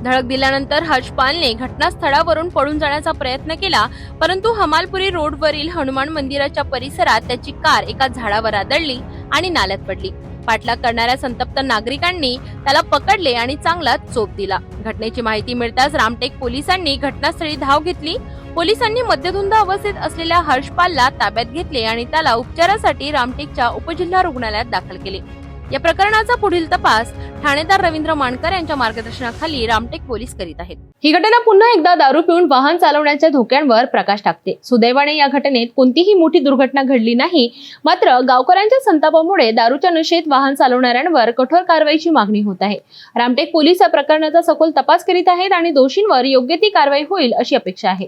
धडक दिल्यानंतर हर्षपालने घटनास्थळावरून पळून जाण्याचा प्रयत्न केला, परंतु हमालपुरी रोडवरील हनुमान मंदिराच्या परिसरात त्याची कार एका झाडावर आदळली आणि नाल्यात पडली. पाठलाग करणाऱ्या संतप्त नागरिकांनी त्याला पकडले आणि चांगला चोप दिला. घटनेची माहिती मिळताच रामटेक पोलिसांनी घटनास्थळी धाव घेतली. पोलिसांनी मद्यधुंद अवस्थेत असलेल्या हर्षपालला ताब्यात घेतले आणि त्याला उपचारासाठी रामटेकच्या उपजिल्हा रुग्णालयात दाखल केले. या प्रकरणाचा पुढील तपास ठाणेदार रवींद्र मानकर यांच्या मार्गदर्शनाखाली रामटेक पोलीस करीत आहेत. ही घटना पुन्हा एकदा दारू पिऊन वाहन चालवण्याच्या धोक्यांवर प्रकाश टाकते. सुदैवाने या घटनेत कोणतीही मोठी दुर्घटना घडली नाही. मात्र गावकऱ्यांच्या संतापामुळे दारूच्या नशेत वाहन चालवणाऱ्यांवर कठोर कारवाईची मागणी होत आहे. रामटेक पोलीस या प्रकरणाचा सखोल तपास करीत आहेत आणि दोषींवर योग्य ती कारवाई होईल अशी अपेक्षा आहे.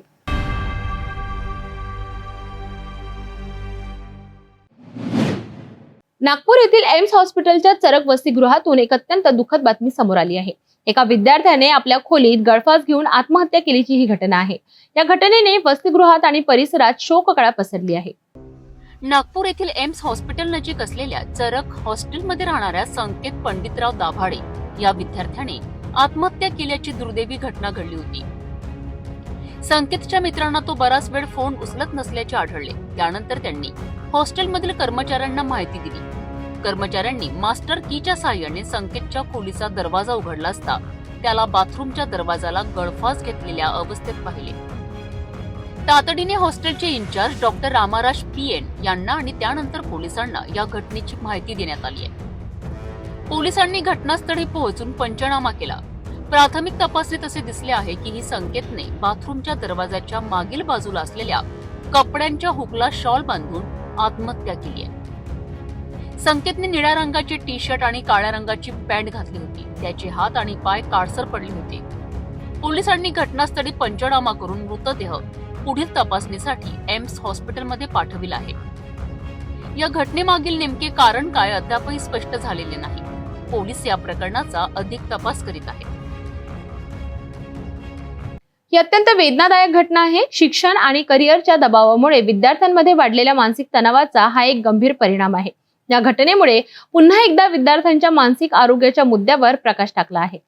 नागपूर येथील एम्स हॉस्पिटलच्या चरक वसतिगृहातून एक अत्यंत दुःखद बातमी समोर आली आहे. एका विद्यार्थ्याने आपल्या खोलीत गळफास घेऊन आत्महत्या केल्याची ही घटना आहे. या घटनेने वसतिगृहात आणि परिसरात शोककळा पसरली आहे. नागपूर येथील एम्स हॉस्पिटल नजीक असलेल्या चरक हॉस्टेलमध्ये राहणाऱ्या संकेत पंडितराव दाभाडे या विद्यार्थ्याने आत्महत्या केल्याची दुर्दैवी घटना घडली होती. संकेतच्या मित्रांना तो बराच वेळ फोन उचलत नसल्याचे आढळले. त्यानंतर त्यांनी हॉस्टेलमधील कर्मचाऱ्यांना माहिती दिली. कर्मचाऱ्यांनी मास्टर कीच्या साहाय्याने संकेतच्या खोलीचा दरवाजा उघडला असता त्याला बाथरूमच्या दरवाजाला गळफास घेतलेल्या अवस्थेत पाहिले. तातडीने हॉस्टेलचे इन्चार्ज डॉक्टर रामाराज PN यांना आणि त्यानंतर पोलिसांना या घटनेची माहिती देण्यात आली आहे. पोलिसांनी घटनास्थळी पोहोचून पंचनामा केला. प्राथमिक तपासणीत असे दिसले आहे की ही संकेतने बाथरूमच्या दरवाजाच्या मागील बाजूला असलेल्या कपड्यांच्या हुकला शॉल बांधून आत्महत्या केली आहे. संकेतने निळ्या रंगाची टी-शर्ट आणि काळ्या रंगाची पॅन्ट घातली होती. त्याचे हात आणि पाय काळसर पडले होते. पोलिसांनी घटनास्थळी पंचनामा करून मृतदेह पुढील तपासणीसाठी एम्स हॉस्पिटलमध्ये पाठविला आहे. या घटनेमागील नेमके कारण काय अद्यापही स्पष्ट झालेले नाही. पोलीस या प्रकरणाचा अधिक तपास करीत आहेत. ही अत्यंत वेदनादायक घटना आहे. शिक्षण आणि करिअरच्या दबावामुळे विद्यार्थ्यांमध्ये वाढलेल्या मानसिक तणावाचा हा एक गंभीर परिणाम आहे. या घटनेमुळे पुन्हा एकदा विद्यार्थ्यांच्या मानसिक आरोग्याच्या मुद्द्यावर प्रकाश टाकला आहे.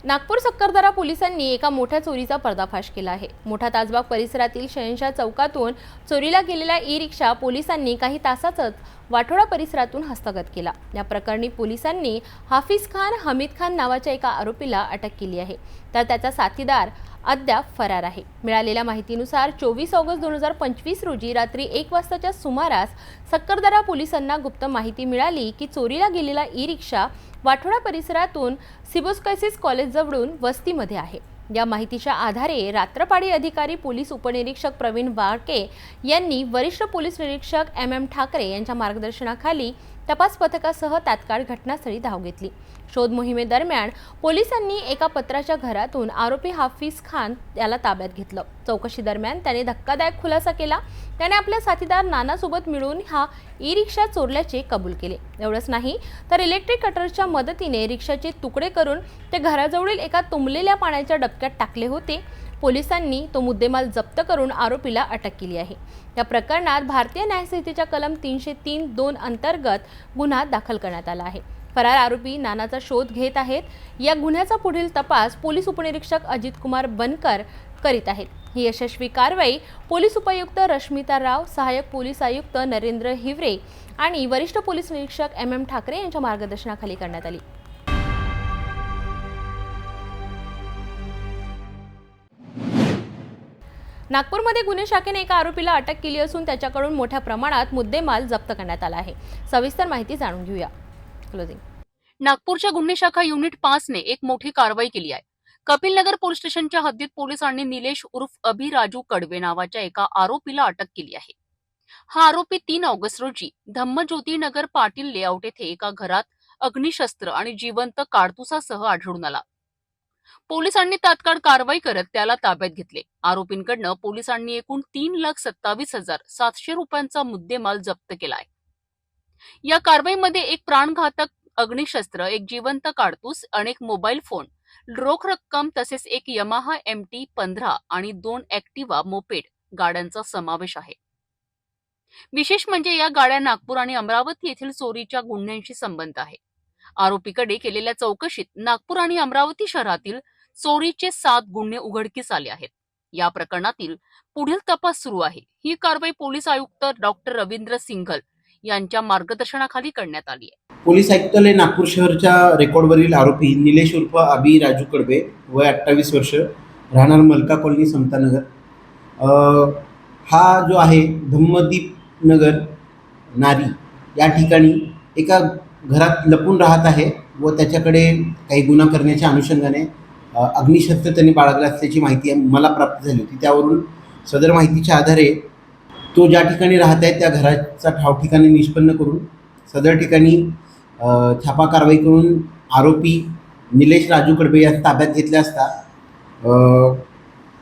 नागपूर सक्करदरा पोलिसांनी एका मोठ्या चोरीचा पर्दाफाश केला आहे. मोठा ताजबाग परिसरातील शहनशाह चौकातून चोरीला गेलेला ई-रिक्षा पोलिसांनी काही तासातच वाठोडा परिसरातून हस्तगत केला. या प्रकरणी पोलिसांनी हाफिज खान हमीद खान नावाच्या एका आरोपीला अटक केली आहे, तर त्याचा साथीदार अद्याप फरार आहे. मिळालेल्या माहितीनुसार 24 ऑगस्ट 2025 रोजी रात्री 1 वाजताच्या सुमारास सक्करदरा पोलिसांना गुप्त माहिती मिळाली की चोरीला गेलेला ई-रिक्षा वाठोडा परिसरातून सिबोस्कायसिस कॉलेजजवळून वस्तीमध्ये आहे. या माहितीच्या आधारे रात्रपाडी अधिकारी पोलीस उपनिरीक्षक प्रवीण वाळके यांनी वरिष्ठ पोलीस निरीक्षक MM ठाकरे यांच्या मार्गदर्शनाखाली तपास पथकासह तात्काळ घटनास्थळी धाव घेतली. शोध मोहिमेदरम्यान पोलिसांनी एका पत्राच्या घरातून आरोपी हाफिज खान याला ताब्यात घेतलं. चौकशी दरम्यान त्याने धक्कादायक खुलासा केला. त्याने आपल्या साथीदार नानासोबत मिळून हा ई-रिक्षा चोरल्याचे कबूल केले. एवढंच नाही तर इलेक्ट्रिक कटरच्या मदतीने रिक्षाचे तुकडे करून ते घराजवळील एका तुंबलेल्या पाण्याच्या डबक्यात टाकले होते. पोलिसांनी तो मुद्देमाल जप्त करून आरोपीला अटक केली आहे. या प्रकरणात भारतीय न्यायसंहितेच्या कलम 303(2) अंतर्गत गुन्हा दाखल करण्यात आला आहे. फरार आरोपी नानाचा शोध घेत आहेत. या गुन्ह्याचा पुढील तपास पोलीस उपनिरीक्षक अजित कुमार बनकर करीत आहेत. ही यशस्वी कारवाई पोलीस उपायुक्त रश्मिता राव, सहाय्यक पोलीस आयुक्त नरेंद्र हिवरे आणि वरिष्ठ पोलीस निरीक्षक MM ठाकरे यांच्या मार्गदर्शनाखाली करण्यात आली. नागपूरमध्ये गुन्हे शाखेने एका आरोपीला अटक केली असून त्याच्याकडून मोठ्या प्रमाणात मुद्देमाल जप्त करण्यात आला आहे. सविस्तर माहिती जाणून घेऊया. नागपूरच्या गुन्हे शाखा युनिट 5 ने एक मोठी कारवाई केली आहे. कपिलनगर पोलीस स्टेशनच्या हद्दीत पोलिसांनी निलेश उर्फ अभि राजू कडवे नावाच्या एका आरोपीला अटक केली आहे. हा आरोपी 3 ऑगस्ट रोजी धम्मज्योती नगर पाटील लेआउट येथे एका घरात अग्निशस्त्र आणि जिवंत काडतुसासह आढळून आला. पोलिसांनी तात्काळ कारवाई करत त्याला ताब्यात घेतले. आरोपींकडनं पोलिसांनी एकूण 3,27,700 रुपयांचा मुद्देमाल जप्त केला आहे. या कारवाईमध्ये एक प्राणघातक अग्निशस्त्र, एक जिवंत काडतूस, अनेक मोबाईल फोन, रोख रक्कम तसेच एक यमाहा MT-15 आणि 2 ऍक्टिव्हा मोपेड गाड्यांचा समावेश आहे. विशेष म्हणजे या गाड्या नागपूर आणि अमरावती येथील चोरीच्या गुन्ह्यांशी संबंध आहे. आरोपीकडे केलेल्या चौकशीत नागपूर आणि अमरावती शहरातील चोरीचे 7 गुन्हे उघडकीस आले आहेत. या प्रकरणातील पुढील तपास सुरू आहे. ही कारवाई पोलीस आयुक्त डॉक्टर रवींद्र सिंघल यांच्या मार्गदर्शनाखाली करण्यात आली आहे. पोलीस आयुक्तालय नागपूर शहरच्या रेकॉर्डवरील आरोपी निलेश उर्फ अभि राजू कडबे, वय 28 वर्ष, राहणार मलका कॉलनी, समतानगर, हा जो आहे धम्मदीप नगर नारी या ठिकाणी एका घरात लपून राहत आहे व त्याच्याकडे काही गुन्हा करण्याच्या अनुषंगाने अग्निशस्त्र त्यांनी बाळगलं असल्याची माहिती मला प्राप्त झाली होती. त्यावरून सदर माहितीच्या आधारे तो ज्या ठिकाणी राहत आहे त्या घराचा ठाव ठिकाणी निष्पन्न करून सदर ठिकाणी छापा कारवाई करून आरोपी निलेश राजू कडबे यास ताब्यात घेतले असता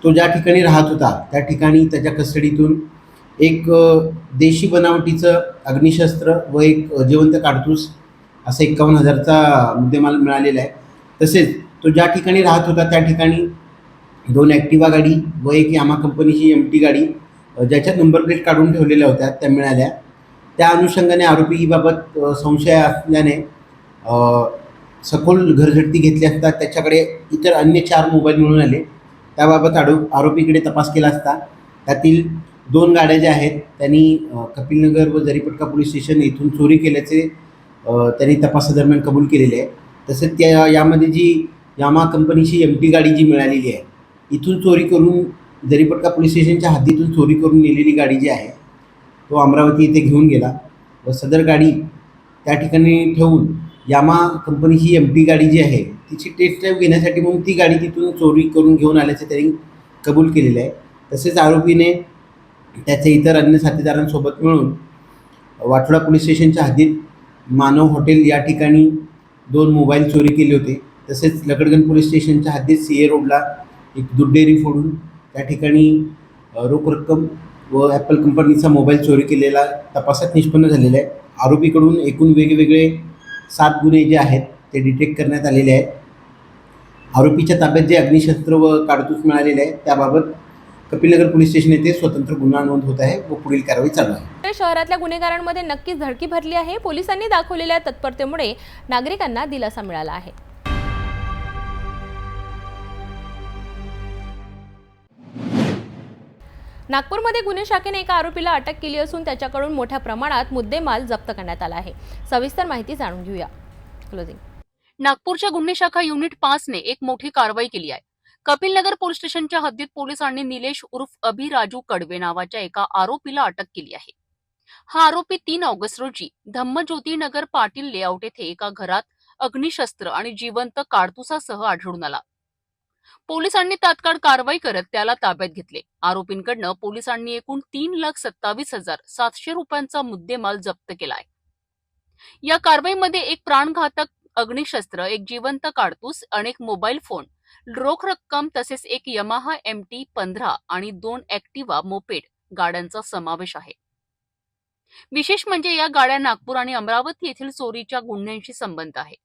तो ज्या ठिकाणी राहत होता त्या ठिकाणी त्याच्या कस्टडीतून एक देशी बनावटीचं अग्निशस्त्र व एक जिवंत काडतूस असं 51,000चा मुद्देमाल मिळालेला आहे. तसेच तो ज्या ठिकाणी राहत होता त्या ठिकाणी 2 ॲक्टिवा गाडी व एक यामा कंपनीची MT गाडी ज्याच्या नंबर प्लेट काढून ठेवलेल्या होत्या त्या मिळाल्या. त्या अनुषंगाने आरोपीबाबत संशय असल्याने सखोल घरझडती घेतली असता त्याच्याकडे इतर अन्य 4 मोबाईल मिळून आले. त्याबाबत आरोपीकडे तपास केला असता त्यातील 2 गाड्या ज्या आहेत त्यांनी कपिलनगर व जरीपटका पोलीस स्टेशन येथून चोरी केल्याचे त्यांनी तपासादरम्यान कबूल केलेले आहे. तसेच यामध्ये जी यामा कंपनीची MT गाडी जी मिळालेली आहे इथून चोरी करून जरीपटका पोलीस स्टेशनच्या हद्दीतून चोरी करून नेलेली गाडी जी आहे तो अमरावती येथे घेऊन गेला व सदर गाडी त्या ठिकाणी ठेवून यामा कंपनीची MT गाडी जी आहे तिची टेस्ट ड्राईव्ह घेण्यासाठी म्हणून ती गाडी तिथून चोरी करून घेऊन आल्याचे त्यांनी कबूल केलेलं आहे. तसेच आरोपीने त्याचे इतर अन्य साथीदारांसोबत मिळून वाठोडा पोलीस स्टेशनच्या हद्दीत मानव हॉटेल या ठिकाणी 2 मोबाईल चोरी केले होते. तसेच लकडगंज पोलीस स्टेशनच्या हद्दीत CA रोडला एक दूध डेअरी फोडून त्या ठिकाणी रोख रक्कम व ॲपल कंपनीचा मोबाईल चोरी केलेला तपासात निष्पन्न झालेला आहे. आरोपीकडून एकूण वेगवेगळे 7 गुन्हे जे आहेत ते डिटेक्ट करण्यात आलेले आहेत. आरोपीच्या ताब्यात जे अग्निशस्त्र व काडतूस मिळालेले आहे त्याबाबत कपिलनगर पोलीस स्टेशन येथे स्वतंत्र गुन्हा नोंद होत आहे व पुढील कारवाई चालू आहे. शहरातल्या गुन्हेगारांमध्ये नक्कीच धडकी भरली आहे. पोलिसांनी दाखवलेल्या तत्परतेमुळे नागरिकांना दिलासा मिळाला आहे. नागपूरमध्ये गुन्हे शाखेने एका आरोपीला अटक केली असून त्याच्याकडून मोठ्या प्रमाणात मुद्देमाल जप्त करण्यात आला आहे. सविस्तर माहिती जाणून घेऊया. क्लोजिंग. नागपूरच्या गुन्हे शाखा युनिट 5 ने एक मोठी कारवाई केली आहे. कपिलनगर पोलीस स्टेशनच्या हद्दीत पोलिसांनी निलेश उर्फ अभि राजू कडबे नावाच्या एका आरोपीला अटक केली आहे. हा आरोपी 3 ऑगस्ट रोजी धम्मज्योती नगर पाटील लेआउट येथे एका घरात अग्निशस्त्र आणि जिवंत काडतुसासह आढळून आला. पोलिसांनी तात्काळ कारवाई करत त्याला ताब्यात घेतले. आरोपींकडनं पोलिसांनी एकूण 3,27,700 रुपयांचा मुद्देमाल जप्त केला आहे. या कारवाईमध्ये एक प्राणघातक अग्निशस्त्र, एक जिवंत काडतूस, अनेक मोबाईल फोन, रोख रक्कम तसेच एक यमाहा MT-15 आणि 2 ऍक्टिव्हा मोपेड गाड्यांचा समावेश आहे. विशेष म्हणजे या गाड्या नागपूर आणि अमरावती येथील चोरीच्या गुन्ह्यांशी संबंध आहे.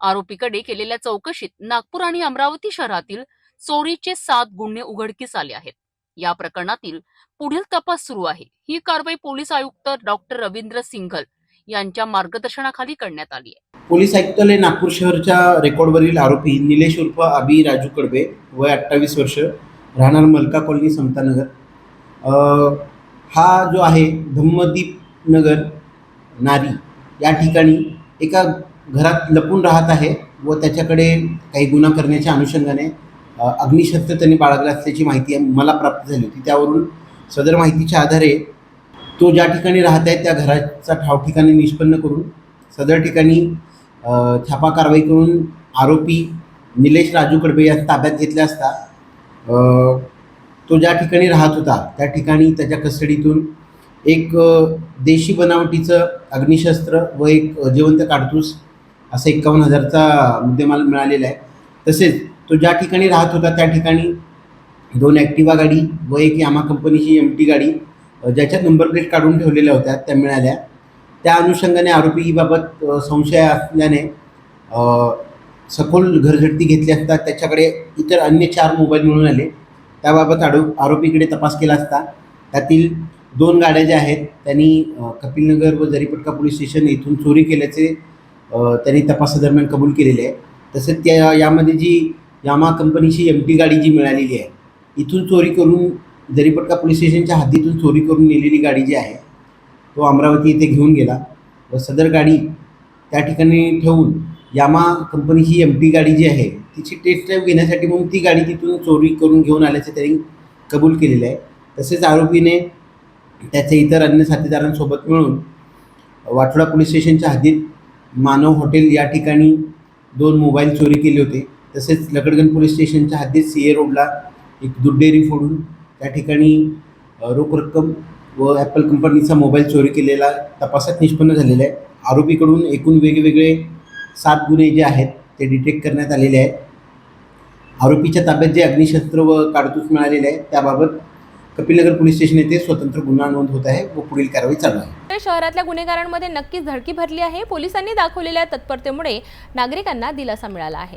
आरोपीकडे केलेल्या चौकशीत नागपूर आणि अमरावती शहरातील चोरीचे 7 गुन्हे उघडकीस आले आहेत. या प्रकरणातील पुढील तपास सुरू आहे. ही कारवाई पोलीस आयुक्त डॉक्टर रवींद्र सिंघल यांच्या मार्गदर्शनाखाली करण्यात आली आहे. पोलीस आयुक्तालय नागपूर शहरच्या रेकॉर्डवरील आरोपी निलेश उर्फ अभि राजू कडबे, वय 28 वर्ष, राहणार मलका कॉलनी, समतानगर, हा जो आहे धम्मदीप नगर नारी या ठिकाणी एका घरात लपून राहत आहे व त्याच्याकडे काही गुन्हा करण्याच्या अनुषंगाने अग्निशस्त्र त्यांनी बाळगलं असल्याची माहिती मला प्राप्त झाली होती. त्यावरून सदर माहितीच्या आधारे तो ज्या ठिकाणी राहत आहे त्या घराचा ठाव ठिकाणी निष्पन्न करून सदर ठिकाणी छापा कारवाई करून आरोपी निलेश राजू कडबे यास ताब्यात घेतले असता तो ज्या ठिकाणी राहत होता त्या ठिकाणी त्याच्या कस्टडीतून एक देशी बनावटीचं अग्निशस्त्र व एक जिवंत काडतूस असं 51,000चा मुद्देमाल मिळालेला आहे. तसेच तो ज्या ठिकाणी राहत होता त्या ठिकाणी 2 ॲक्टिवा गाडी व एक यामा कंपनीची MT गाडी ज्याच्या नंबर प्लेट काढून ठेवलेल्या होत्या त्या मिळाल्या. त्या अनुषंगाने आरोपीबाबत संशय असल्याने सखोल घरझडती घेतली असता त्याच्याकडे इतर अन्य 4 मोबाईल मिळून आले. त्याबाबत आरोपीकडे तपास केला असता त्यातील 2 गाड्या ज्या आहेत त्यांनी कपिलनगर व जरीपटका पोलीस स्टेशन येथून चोरी केल्याचे त्यांनी तपासादरम्यान कबूल केलेले आहे. तसेच यामध्ये जी यामा कंपनीची MT गाडी जी मिळालेली आहे, इथून चोरी करून जरीपटका पोलीस स्टेशनच्या हद्दीतून चोरी करून नेलेली गाडी जी आहे तो अमरावती येथे घेऊन गेला व सदर गाडी त्या ठिकाणी ठेवून यामा कंपनीची MT गाडी जी आहे तिची टेस्ट ड्राईव्ह घेण्यासाठी म्हणून ती गाडी तिथून चोरी करून घेऊन आल्याचे त्यांनी कबूल केलेलं आहे. तसेच आरोपीने त्याचे इतर अन्य साथीदारांसोबत मिळून वाठोडा पोलीस स्टेशनच्या हद्दीत मानव हॉटेल या ठिकाणी 2 मोबाईल चोरी केले होते. तसेच लकडगण पोलीस स्टेशनच्या हद्दीत CA रोडला एक दूध डेअरी फोडून त्या ठिकाणी रोख रक्कम व ॲपल कंपनीचा मोबाईल चोरी केलेला तपासात निष्पन्न झालेला आहे. आरोपीकडून एकूण वेगवेगळे 7 गुन्हे जे आहेत ते डिटेक्ट करण्यात आलेले आहेत. आरोपीच्या ताब्यात जे अग्निशस्त्र व काडतूस मिळालेले आहे त्याबाबत कपिलनगर पोलीस स्टेशन येथे स्वतंत्र गुन्हा नोंद होत आहे व पुढील कारवाई चालू आहे. शहरातल्या गुन्हेगारांमध्ये नक्कीच धडकी भरली आहे. पोलिसांनी दाखवलेल्या तत्परतेमुळे नागरिकांना दिलासा मिळाला आहे.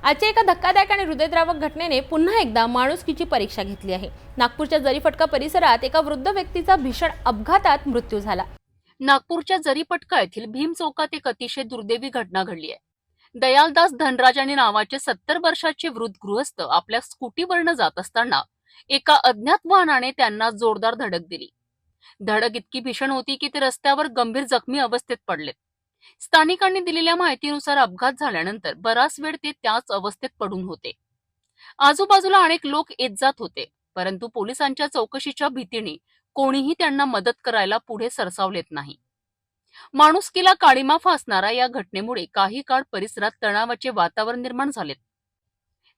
आजच्या एका धक्कादायक आणि हृदयद्रावक घटनेने पुन्हा एकदा माणुसकीची परीक्षा घेतली आहे. नागपूरच्या जरीफटका परिसरात एका वृद्ध व्यक्तीचा भीषण अपघातात मृत्यू झाला. नागपूरच्या जरीपटका येथील भीम चौकात एक अतिशय दुर्दैवी घटना घडली आहे. दयालदास धनराजाने नावाचे 70 वर्षाचे वृद्ध गृहस्थ आपल्या स्कूटीवरनं जात असताना एका अज्ञात वाहनाने त्यांना जोरदार धडक दिली. धडक इतकी भीषण होती की ते रस्त्यावर गंभीर जखमी अवस्थेत पडलेत. स्थानिकांनी दिलेल्या माहितीनुसार अपघात झाल्यानंतर बराच वेळ ते त्याच अवस्थेत पडून होते. आजूबाजूला अनेक लोक येत जात होते, परंतु पोलिसांच्या चौकशीच्या भीतीने कोणीही त्यांना मदत करायला पुढे सरसावलेत नाही. माणुसकीला काळीमा फासणाऱ्या या घटनेमुळे काही काळ परिसरात तणावाचे वातावरण निर्माण झालेत.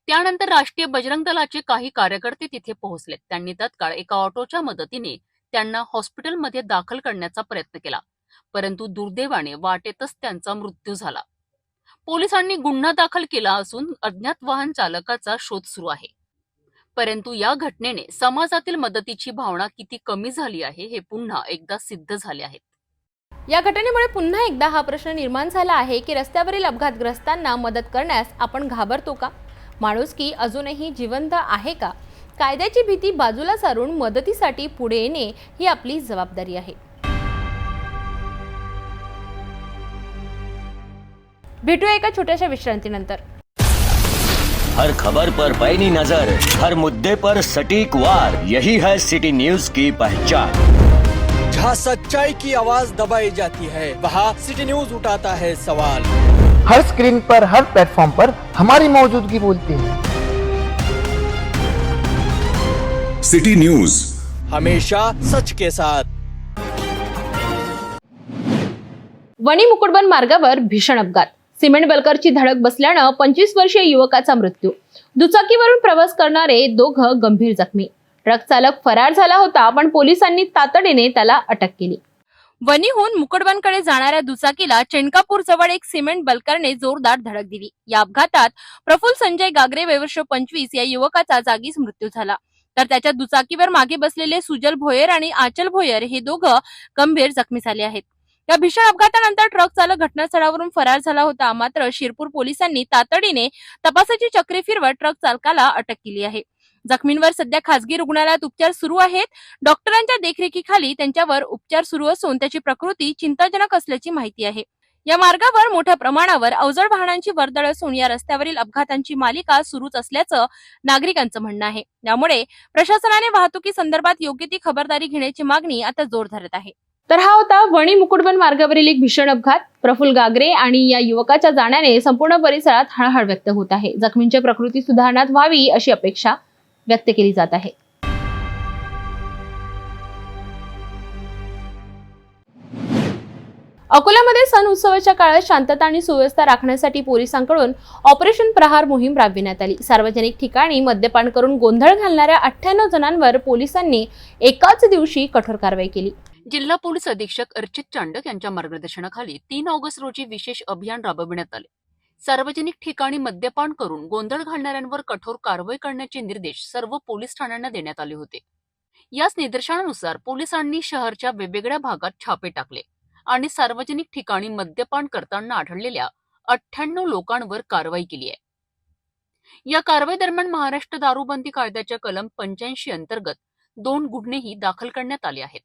त्यानंतर राष्ट्रीय बजरंग दलाचे काही कार्यकर्ते तिथे पोहोचलेत. त्यांनी तत्काळ एका ऑटोच्या मदतीने त्यांना हॉस्पिटलमध्ये दाखल करण्याचा प्रयत्न केला, परंतु दुर्दैवाने वाटेतच त्यांचा मृत्यू झाला. पोलिसांनी गुन्हा दाखल केला असून अज्ञात वाहन चालकाचा शोध सुरू आहे. परंतु या घटनेने समाजातील मदतीची भावना किती कमी झाली आहे हे पुन्हा एकदा सिद्ध झाले आहे. या घटनेमुळे पुन्हा एकदा हा प्रश्न निर्माण झाला आहे की रस्त्यावरील अपघातग्रस्तांना मदत करण्यास आपण घाबरतो का? माणुसकी अजूनही जिवंत आहे का? कायद्याची भीती बाजूला सारून मदतीसाठी पुढे येणे ही आपली जबाबदारी आहे. भेटूया एका छोट्याशा विश्रांतीनंतर. हर खबर पर पैनी नजर, हर मुद्दे पर सटीक वार, यही है सिटी न्यूज की पहचान. जहाँ सच्चाई की आवाज दबाई जाती है वहाँ सिटी न्यूज उठाता है सवाल. हर स्क्रीन पर, हर प्लेटफॉर्म पर हमारी मौजूदगी बोलती है. सिटी न्यूज हमेशा सच के साथ. वणी मुकुटबन मार्गावर भीषण अपघात. सिमेंट बल्करची धडक बसल्यानं 25 वर्षीय युवकाचा मृत्यू. दुचाकीवरून प्रवास करणारे दोघं गंभीर जखमी. ट्रक चालक फरार झाला होता, पण पोलिसांनी तातडीने त्याला अटक केली. वणीहून मुकुटबनकडे जाणाऱ्या दुचाकीला चेंडकापूर जवळ एक सिमेंट बल्करने जोरदार धडक दिली. या अपघातात प्रफुल्ल संजय गागरे वय वर्ष 25 या युवकाचा जागीच मृत्यू झाला, तर त्याच्या दुचाकीवर मागे बसलेले सुजल भोयर आणि आचल भोयर हे दोघं गंभीर जखमी झाले आहेत. या भीषण अपघातानंतर ट्रक चालक घटनास्थळावरून फरार झाला होता, मात्र शिरपूर पोलिसांनी तातडीने तपासाची चक्रे फिरवत ट्रक चालकाला अटक केली आहे. जखमींवर सध्या खासगी रुग्णालयात उपचार सुरू आहेत. डॉक्टरांच्या देखरेखीखाली त्यांच्यावर उपचार सुरू असून त्याची प्रकृती चिंताजनक असल्याची माहिती आहे. या मार्गावर मोठ्या प्रमाणावर अवजड वाहनांची वर्दळ असून या रस्त्यावरील अपघातांची मालिका सुरूच असल्याचं नागरिकांचं म्हणणं आहे. त्यामुळे प्रशासनाने वाहतुकी संदर्भात योग्य ती खबरदारी घेण्याची मागणी आता जोर धरत आहे. तर हा होता वणी मुकुटबन मार्गावरील एक भीषण अपघात. प्रफुल्ल गागरे आणि या युवकाच्या जाण्याने संपूर्ण परिसरात हळहळ व्यक्त होत आहे. जखमींची प्रकृती सुधारण्यात व्हावी अशी अपेक्षा व्यक्त केली जात आहे. अकोल्यामध्ये सण उत्सवाच्या काळात शांतता आणि सुव्यवस्था राखण्यासाठी पोलिसांकडून ऑपरेशन प्रहार मोहीम राबविण्यात आली. सार्वजनिक ठिकाणी मद्यपान करून गोंधळ घालणाऱ्या 98 जणांवर पोलिसांनी एकाच दिवशी कठोर कारवाई केली. जिल्हा पोलीस अधीक्षक अर्चित चांडक यांच्या मार्गदर्शनाखाली 3 ऑगस्ट रोजी विशेष अभियान राबविण्यात आले. सार्वजनिक ठिकाणी मद्यपान करून गोंधळ घालणाऱ्यांवर कठोर कारवाई करण्याचे निर्देश सर्व पोलीस ठाण्यांना देण्यात आले होते. याच निदर्शनानुसार पोलिसांनी शहरच्या वेगवेगळ्या भागात छापे टाकले आणि सार्वजनिक ठिकाणी मद्यपान करताना आढळलेल्या 98 लोकांवर कारवाई केली आहे. या कारवाई दरम्यान महाराष्ट्र दारूबंदी कायद्याच्या कलम 85 अंतर्गत 2 गुन्हेही दाखल करण्यात आले आहेत.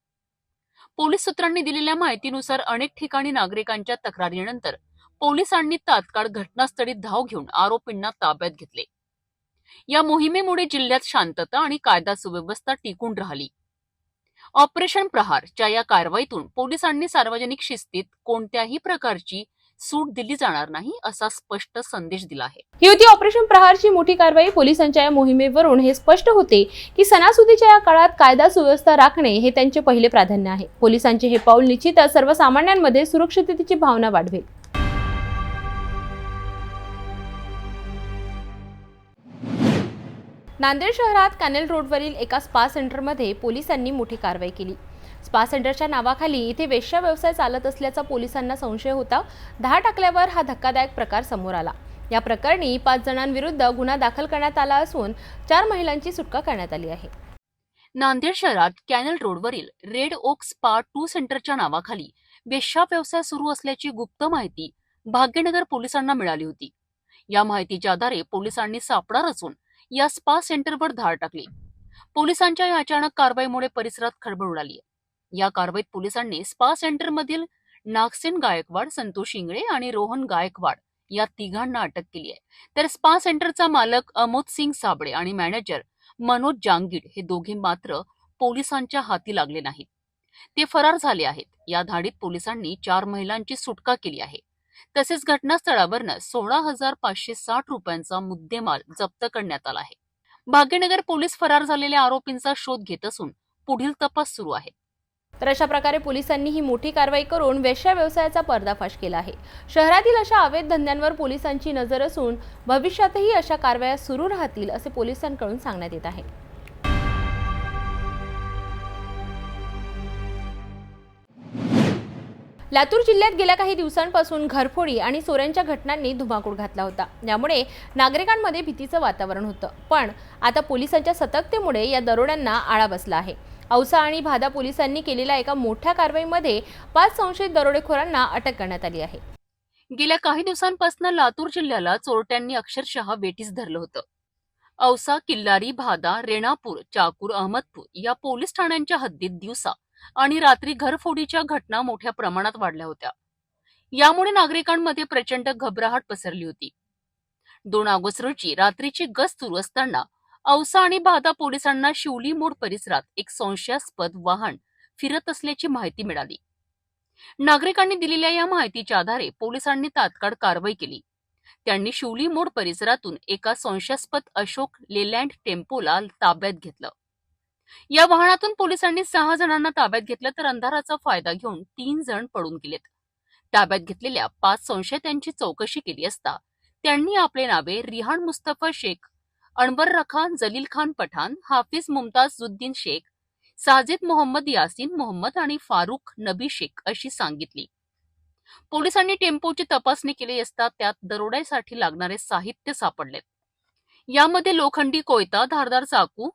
पोलीस सूत्रांनी दिलेल्या माहितीनुसार अनेक ठिकाणी नागरिकांच्या तक्रारीनंतर पोलिसांनी तात्काळ घटनास्थळी धाव घेऊन आरोपींना ताब्यात घेतले. या मोहिमेमुळे जिल्ह्यात शांतता आणि कायदा सुव्यवस्था टिकून राहिली. ऑपरेशन प्रहारच्या या कारवाईतून पोलिसांनी सार्वजनिक शिस्तीत कोणत्याही प्रकारची सूट दिली जाणार नाही असा स्पष्ट संदेश दिला आहे. ही होती ऑपरेशन प्रहारची मोठी कारवाई. पोलिसांच्या या मोहिमेवरून हे स्पष्ट होते की सणासुदीच्या या काळात कायदा सुव्यवस्था राखणे हे त्यांचे पहिले प्राधान्य आहे. पोलिसांचे हे पाऊल निश्चितच सर्वसामान्यांमध्ये सुरक्षिततेची भावना वाढवेल. नांदेड शहरात कॅनेल रोडवरील एका स्पा सेंटरमध्ये पोलिसांनी मोठी कारवाई केली. स्पा सेंटरच्या नावाखाली इथे वेश्या व्यवसाय चालत असल्याचा पोलिसांना संशय होता. धाड टाकल्यावर हा धक्कादायक प्रकार समोर आला. या प्रकरणी 5 जणांविरुद्ध गुन्हा दाखल करण्यात आला असून 4 महिलांची सुटका करण्यात आली आहे. नांदेड शहरात कॅनेल रोडवरील रेड ओक स्पा 2 सेंटरच्या नावाखाली वेश्या व्यवसाय सुरू असल्याची गुप्त माहिती भाग्यनगर पोलिसांना मिळाली होती. या माहितीच्या आधारे पोलिसांनी सापळा रचून या स्पा सेंटरवर धाड टाकली. पोलिसांच्या या अचानक कारवाईमुळे परिसरात खळबळ उडाली. या कारवाईत पोलिसांनी स्पा सेंटरमधील नागसेन गायकवाड, संतोष इंगळे आणि रोहन गायकवाड या तिघांना अटक केली आहे. तर स्पा सेंटरचा मालक अमोद सिंग साबळे आणि मॅनेजर मनोज जांगीड हे दोघे मात्र पोलिसांच्या हाती लागले नाहीत. ते फरार झाले आहेत. या धाडीत पोलिसांनी 4 महिलांची सुटका केली आहे. तसेच घटनास्थळावरनं 16,560 रुपयांचा मुद्देमाल जप्त करण्यात आला आहे. भाग्यनगर पोलीस फरार झालेल्या आरोपींचा शोध घेत असून पुढील तपास सुरू आहे. तर अशा प्रकारे पोलिसांनी ही मोठी कारवाई करून वेश्या व्यवसायाचा पर्दाफाश केला आहे. शहरातील अशा अवैध धंद्यांवर पोलिसांची नजर असून भविष्यातही अशा कारवाया सुरू राहतील असे पोलिसांकडून सांगण्यात येत आहे. लातूर जिल्ह्यात गेल्या काही दिवसांपासून घरफोडी आणि चोऱ्यांच्या घटनांनी धुमाकूळ घातला होता. यामुळे नागरिकांमध्ये भीतीचं वातावरण होतं. पण आता पोलिसांच्या सतर्कतेमुळे या दरोड्यांना आळा बसला आहे. औसा आणि भादा पोलिसांनी केलेल्या एका मोठ्या कारवाईमध्ये 5 संशयित दरोडेखोरांना अटक करण्यात आली आहे. गेल्या काही दिवसांपासून लातूर जिल्ह्याला चोरट्यांनी अक्षरशः वेठीस धरलं होतं. औसा, किल्लारी, भादा, रेणापूर, चाकूर, अहमदपूर या पोलीस ठाण्यांच्या हद्दीत दिवसा आणि रात्री घरफोडीच्या घटना मोठ्या प्रमाणात वाढल्या होत्या. यामुळे नागरिकांमध्ये प्रचंड घबराहट पसरली होती. 2 ऑगस्ट रोजी रात्रीची गस्त सुरू असताना औसा आणि भादा पोलिसांना शिवली मोड परिसरात एक संशयास्पद वाहन फिरत असल्याची माहिती मिळाली. नागरिकांनी दिलेल्या या माहितीच्या आधारे पोलिसांनी तात्काळ कारवाई केली. त्यांनी शिवली मोड परिसरातून एका संशयास्पद अशोक लेलँड टेम्पोला ताब्यात घेतलं. या वाहनातून पोलिसांनी 6 जणांना ताब्यात घेतलं तर अंधाराचा फायदा घेऊन 3 जण पळून गेलेत. ताब्यात घेतलेल्या 5 संशयितांची चौकशी केली असता त्यांनी आपले नावे रिहान मुस्तफा शेख, अनवर रखान, जलील खान पठाण, हाफिज मुमताजुद्दीन शेख, साजिद मोहम्मद यासीन मोहम्मद आणि फारुख नबी शेख अशी सांगितली. पोलिसांनी टेम्पोची तपासणी केली असता त्यात दरोड्यासाठी लागणारे साहित्य सापडलेत. यामध्ये लोखंडी कोयता, धारदार चाकू,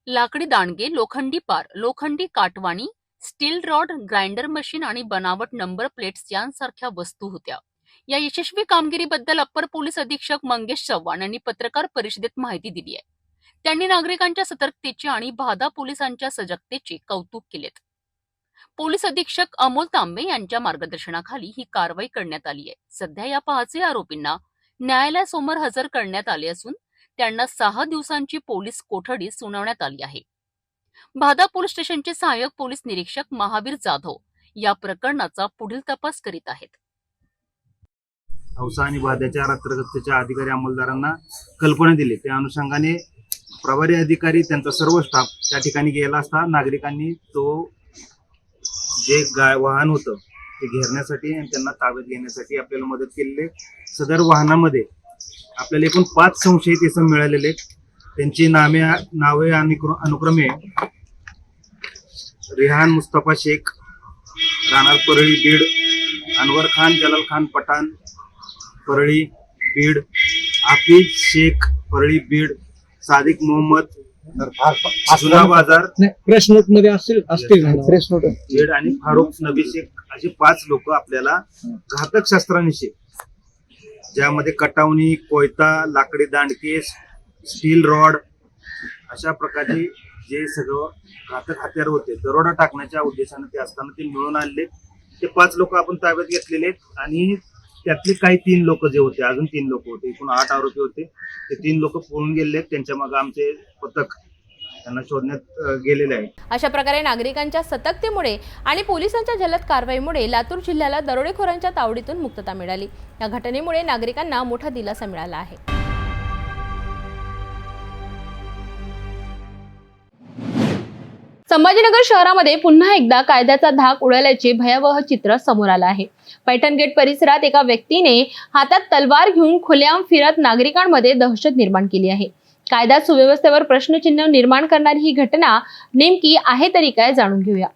लाकडी दांडगे, लोखंडी पार, लोखंडी काटवाणी, स्टील रॉड, ग्राइंडर मशीन आणि बनावट नंबर प्लेट्स यांसारख्या वस्तू होत्या. या यशस्वी कामगिरीबद्दल अप्पर पोलीस अधीक्षक मंगेश चव्हाण यांनी पत्रकार परिषदेत माहिती दिली आहे. त्यांनी नागरिकांच्या सतर्कतेचे आणि भादा पोलिसांच्या सजगतेचे कौतुक केलेत. पोलीस अधीक्षक अमोल तांबे यांच्या मार्गदर्शनाखाली ही कारवाई करण्यात आली आहे. सध्या या 5 आरोपींना न्यायालयासमोर हजर करण्यात आले असून त्यांना 6 दिवसांची पोलीस कोठडी सुनावण्यात आली आहे. भादा पोलीस स्टेशनचे सहाय्यक पोलीस निरीक्षक महावीर जाधव या प्रकरणाचा पुढील तपास करीत आहेत. औसा आणि भाद्याच्या रात्रगस्तीच्या अधिकारी अंमलदारांना कल्पना दिली. त्या अनुषंगाने प्रभारी अधिकारी त्यांचा सर्व स्टाफ त्या ठिकाणी गेला असता नागरिकांनी तो जे वाहन होतं ते घेरण्यासाठी आणि त्यांना ताब्यात घेण्यासाठी आपल्याला मदत केलेली. सदर वाहनामध्ये आपल्याला एकूण 5 संशयित इसम मिळालेले. त्यांची नावे अनुक्रमे रिहान मुस्तफा शेख, राहणार परळी बीड, अनवर खान, जलाल खान पठाण, परळी बीड, हाफिज शेख परळी बीड, सादिक मोहम्मद जुना बाजार प्रेस नोट मध्ये असतील प्रेस नोट बीड आणि फारुख नबी शेख असे 5 लोक आपल्याला घातक शस्त्रांविषयी, ज्यामध्ये कटावणी, कोयता, लाकडी दांडके, स्टील रॉड अशा प्रकारचे जे सगळं घातक हत्यार होते, दरोडा टाकण्याच्या उद्देशाने ते असताना ते मिळून आणले. ते 5 लोक आपण ताब्यात घेतलेले आहेत आणि त्यातले काही 3 लोक जे होते, अजून 3 लोक होते, एकूण 8 आरोपी होते. ते 3 लोक पळून गेले. त्यांच्या मागे आमचे पथक त्यांना शोधण्यात गेलेले आहे. अशा प्रकारे नागरिकांच्या सतर्कतेमुळे आणि पोलिसांच्या जलद कारवाईमुळे लातूर जिल्ह्याला दरोडेखोरांच्या तावडीतून मुक्तता मिळाली. या घटनेमुळे नागरिकांना मोठा दिलासा मिळाला आहे. संभाजीनगर शहरामध्ये पुन्हा एकदा कायद्याचा धाक उडाल्याचे भयावह चित्र समोर आलं आहे. पैठण गेट परिसरात एका व्यक्तीने हातात तलवार घेऊन खुलेआम फिरत नागरिकांमध्ये दहशत निर्माण केली आहे. कायदा सुव्यवस्थेवर प्रश्नचिन्ह निर्माण करणारी ही घटना नेमकी आहे तरी काय, जाणून घेऊया.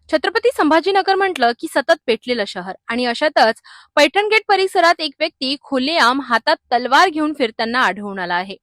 छत्रपती संभाजीनगर म्हटलं की सतत पेटलेलं शहर आणि अशातच पैठण गेट परिसरात एक व्यक्ती खुलेआम हातात तलवार घेऊन फिरताना आढळून आला आहे.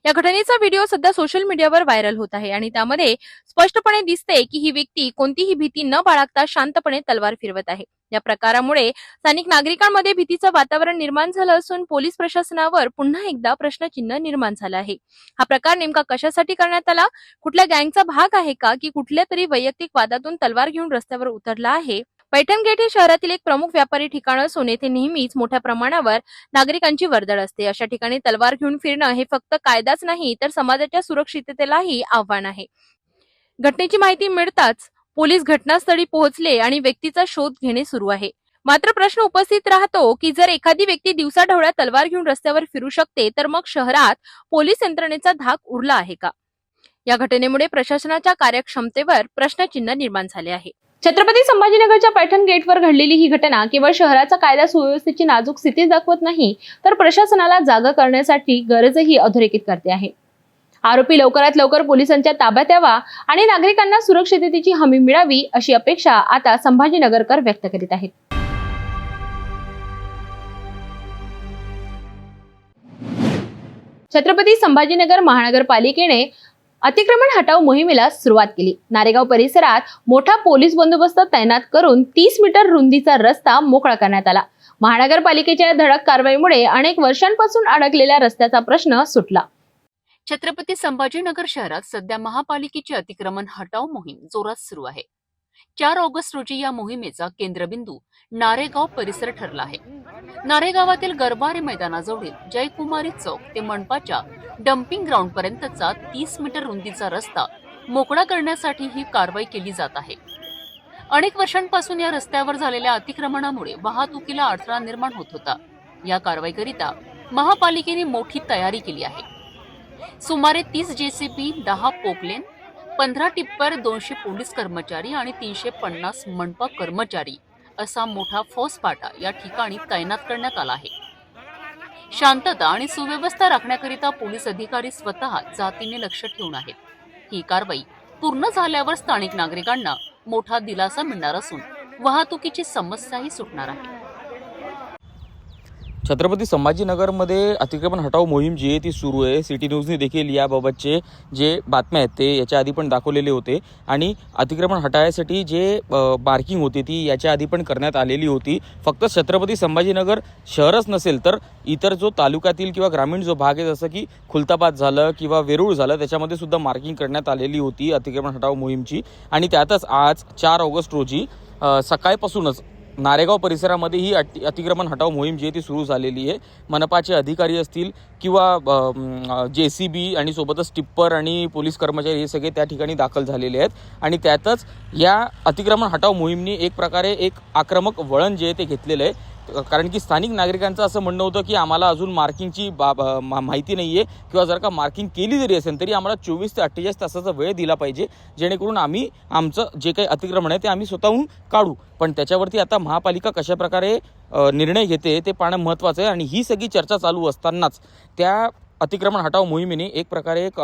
या घटनेचा व्हिडिओ सध्या सोशल मीडियावर व्हायरल होत आहे आणि त्यामध्ये स्पष्टपणे दिसते की ही व्यक्ती कोणतीही भीती न बाळगता शांतपणे तलवार फिरवत आहे. या प्रकारामुळे स्थानिक नागरिकांमध्ये भीतीचं वातावरण निर्माण झालं असून पोलीस प्रशासनावर पुन्हा एकदा प्रश्नचिन्ह निर्माण झालं आहे. हा प्रकार नेमका कशासाठी करण्यात आला, कुठल्या गँगचा भाग आहे का, की कुठल्या तरी वैयक्तिक वादातून तलवार घेऊन रस्त्यावर उतरला आहे. पैठण गेट हे शहरातील एक प्रमुख व्यापारी ठिकाण असून येथे नेहमीच मोठ्या प्रमाणावर नागरिकांची वर्दळ असते. अशा ठिकाणी तलवार घेऊन फिरणं हे फक्त कायदाच नाही तर समाजाच्या सुरक्षिततेलाही आव्हान आहे. घटनेची माहिती मिळताच पोलीस घटनास्थळी पोहोचले आणि व्यक्तीचा शोध घेणे सुरू आहे. मात्र प्रश्न उपस्थित राहतो की जर एखादी व्यक्ती दिवसाढवळ्या तलवार घेऊन रस्त्यावर फिरू शकते तर मग शहरात पोलीस यंत्रणेचा धाक उरला आहे का? या घटनेमुळे प्रशासनाच्या कार्यक्षमतेवर प्रश्नचिन्ह निर्माण झाले आहे. छत्रपती संभाजीनगरच्या पैठण गेटवर घडलेली ही घटना केवळ शहराचा कायदा सुव्यवस्थेची नाजूक स्थिती दाखवत नाही तर प्रशासनाला जागा करण्यासाठी गरजही अधोरेखित करते आहे. आरोपी लवकरात लवकर पोलिसांच्या ताब्यात यावा आणि नागरिकांना सुरक्षिततेची हमी मिळावी अशी अपेक्षा आता संभाजीनगरकर व्यक्त करीत आहेत. छत्रपती संभाजीनगर महानगरपालिकेने अतिक्रमण हटाव मोहिमेला सुरुवात केली. नारेगाव परिसरात मोठा पोलीस बंदोबस्त तैनात करून 30 मीटर रुंदीचा रस्ता मोकळा करण्यात आला. महानगरपालिकेच्या धडक कारवाईमुळे अनेक वर्षांपासून अडकलेल्या रस्त्याचा प्रश्न सुटला. छत्रपती संभाजीनगर शहरात सध्या महापालिकेची अतिक्रमण हटाव मोहीम जोरात सुरू आहे. 4 ऑगस्ट रोजी या मोहिमेचा केंद्रबिंदू नारेगाव परिसर ठरला आहे. नारेगावातील गरबारे मैदानाजवळील जयकुमारी चौक ते मनपाच्या डम्पिंग ग्राउंड पर्यंतचा 30 मीटर रुंदीचा रस्ता मोकळा करण्यासाठी ही कारवाई केली जात आहे. अनेक वर्षांपासून या रस्त्यावर झालेल्या अतिक्रमणामुळे वाहतुकीला अडथळा निर्माण होत होता. या कारवाईकरिता महापालिकेने मोठी तयारी केली आहे. सुमारे 30 जेसीबी, 10 पोकलेन, 15 टिप्पर, 200 पोलीस कर्मचारी आणि 350 मनपा कर्मचारी असा मोठा फौजफाटा या ठिकाणी तैनात करण्यात आला आहे. शांतता आणि सुव्यवस्था राखण्याकरिता पोलीस अधिकारी स्वतः जातीने लक्ष ठेवून आहेत. ही कारवाई पूर्ण झाल्यावर स्थानिक नागरिकांना मोठा दिलासा मिळणार असून वाहतुकीची समस्याही सुटणार आहे. छत्रपती संभाजीनगरमध्ये अतिक्रमण हटाव मोहीम जी आहे ती सुरू आहे. सिटी न्यूजने देखील याबाबतचे जे बातम्या आहेत ते याच्या आधी पण दाखवलेले होते आणि अतिक्रमण हटावण्यासाठी जे मार्किंग होती ती याच्या आधी पण करण्यात आलेली होती. फक्त छत्रपती संभाजीनगर शहरच नसेल तर इतर जो तालुक्यातील किंवा ग्रामीण जो भाग आहे जसं की खुलताबाद झालं किंवा वेरूळ झालं त्याच्यामध्ये सुद्धा मार्किंग करण्यात आलेली होती अतिक्रमण हटाव मोहीमची. आणि त्यातच आज 4 ऑगस्ट रोजी सकाळपासूनच नारेगाव परिसरामध्ये ही अतिक्रमण हटाव मोहीम जी आहे ती सुरू झालेली आहे. मनपाचे अधिकारी असतील किंवा JCB आणि सोबतच टिप्पर आणि पोलीस कर्मचारी हे सगळे त्या ठिकाणी दाखल झालेले आहेत. आणि त्यातच या अतिक्रमण हटाव मोहीमनी एक प्रकारे एक आक्रमक वळण जे आहे ते घेतलेलं आहे. कारण की स्थानिक नागरिकांचं असं म्हणणं होतं की आम्हाला अजून मार्किंगची माहिती नाही आहे किंवा जर का मार्किंग केली जरी असेल तरी आम्हाला 24 ते 48 तासाचा वेळ दिला पाहिजे जेणेकरून आम्ही आमचं जे काही अतिक्रमण आहे ते आम्ही स्वतःहून काढू. पण त्याच्यावरती आता महापालिका कशा प्रकारे निर्णय घेते ते पाहणं महत्त्वाचं आहे. आणि ही सगळी चर्चा चालू असतानाच त्या अतिक्रमण हटाव मोहिमेने एक प्रकारे एक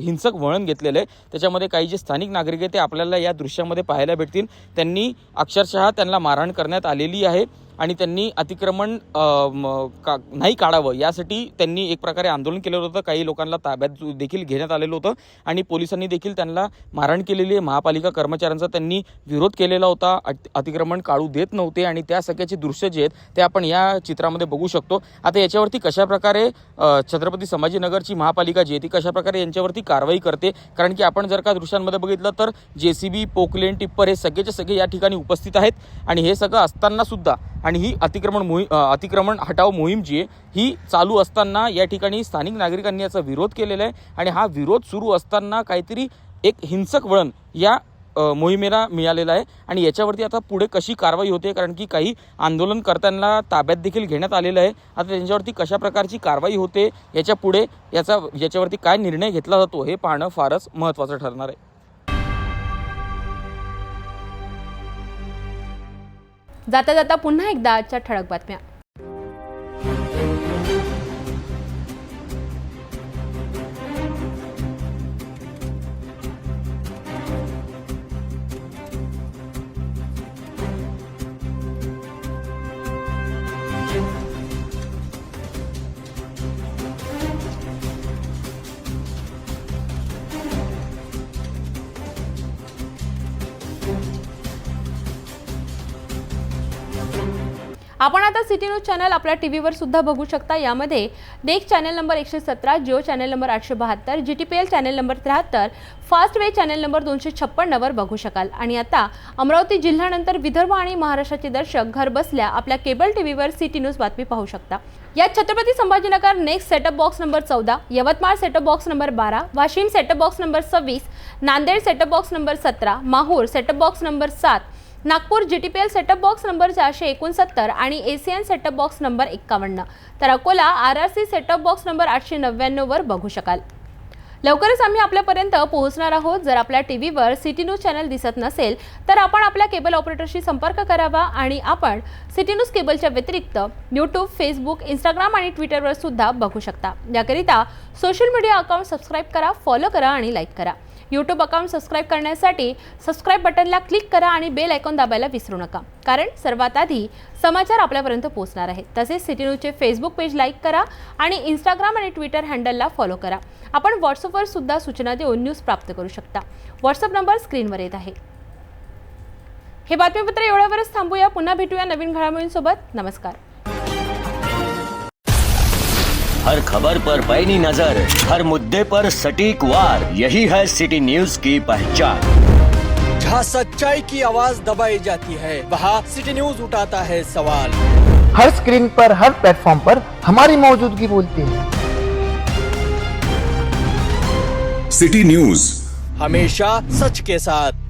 हिंसक वळण घेतलेलं आहे. त्याच्यामध्ये काही जे स्थानिक नागरिक आहेत ते आपल्याला या दृश्यामध्ये पाहायला भेटतील. त्यांनी अक्षरशः त्यांना मारहाण करण्यात आलेली आहे आणि त्यांनी अतिक्रमण नाही काढावं यासाठी त्यांनी एक प्रकारे आंदोलन केलेलं होतं. काही लोकांना ताब्यात देखील घेण्यात आलेलं होतं आणि पोलिसांनी देखील त्यांना मारहाण केलेली आहे. महापालिका कर्मचाऱ्यांचा त्यांनी विरोध केलेला होता. अतिक्रमण काढू देत नव्हते आणि त्या सगळ्याची दृश्य जे आहेत ते आपण या चित्रामध्ये बघू शकतो. आता याच्यावरती कशाप्रकारे छत्रपती संभाजीनगरची महापालिका जी आहे ती कशाप्रकारे यांच्यावरती कारवाई करते, कारण की आपण जर का दृश्यांमध्ये बघितलं तर JCB, पोकलेन, टिप्पर हे सगळेचे सगळे या ठिकाणी उपस्थित आहेत आणि हे सगळं असताना सुद्धा आणि ही अतिक्रमण हटाव मोहीम जी आहे ही चालू असताना या ठिकाणी स्थानिक नागरिकांनी याचा विरोध केलेला आहे आणि हा विरोध सुरू असताना काहीतरी एक हिंसक वळण या मोहिमेला मिळालेला आहे आणि याच्यावरती आता पुढे कशी कारवाई होते, कारण की काही आंदोलनकर्त्यांना ताब्यात देखील घेण्यात आलेलं आहे. आता त्यांच्यावरती कशा प्रकारची कारवाई होते याच्या पुढे याच्यावरती काय निर्णय घेतला जातो हे पाहणं फारच महत्त्वाचं ठरणार आहे. जाता जाता पुन्हा एकदा आजच्या ठळक बातम्या. आपण आता सिटी न्यूज चॅनल आपल्या टीव्हीवर सुद्धा बघू शकता. यामध्ये देख channel number 117, Jio channel number 872, GTPL channel number 73, fast way channel number 256 वर बघू शकाल. आणि आता अमरावती जिल्ह्यानंतर विदर्भ आणि महाराष्ट्राचे दर्शक घर बसल्या आपल्या केबल टीव्हीवर सिटी न्यूज बातमी पाहू शकता. यात Chhatrapati Sambhajinagar next setup box number 14, Yavatmal setup box number 12, Washim setup box number 26, Nanded setup box number 17, Mahur setup box number 7, Nagpur GTPL setup box number 469 आणि ACN सेटअप बॉक्स नंबर 51, तर Akola RRC setup box number 899 वर बघू शकाल. लवकरच आम्ही आपल्यापर्यंत पोहोचणार आहोत. जर आपल्या टीव्हीवर सिटी न्यूज चॅनल दिसत नसेल तर आपण आपल्या केबल ऑपरेटरशी संपर्क करावा आणि आपण सिटी न्यूज केबलच्या व्यतिरिक्त YouTube, Facebook, Instagram आणि ट्विटरवर सुद्धा बघू शकता. याकरिता सोशल मीडिया अकाउंट सबस्क्राईब करा, फॉलो करा आणि लाईक करा. YouTube अकाउंट सबस्क्राईब करण्यासाठी सबस्क्राईब बटनला क्लिक करा आणि बेल आयकॉन दाबायला विसरू नका, कारण सर्वात आधी समाचार आपल्यापर्यंत पोहोचणार आहेत. तसेच सिटी न्यूजचे फेसबुक पेज लाईक करा आणि Instagram आणि ट्विटर हँडलला फॉलो करा. आपण व्हॉट्सअपवर सुद्धा सूचना देऊन न्यूज प्राप्त करू शकता. व्हॉट्सअप नंबर स्क्रीनवर येत आहे. हे बातमीपत्र एवढ्यावरच थांबूया. पुन्हा भेटूया नवीन घडामोडींसोबत. नमस्कार. हर खबर पर पैनी नजर, हर मुद्दे पर सटीक वार, यही है सिटी न्यूज की पहचान. जहाँ सच्चाई की आवाज दबाई जाती है वहाँ सिटी न्यूज उठाता है सवाल. हर स्क्रीन पर, हर प्लेटफॉर्म पर हमारी मौजूदगी बोलती है. सिटी न्यूज हमेशा सच के साथ.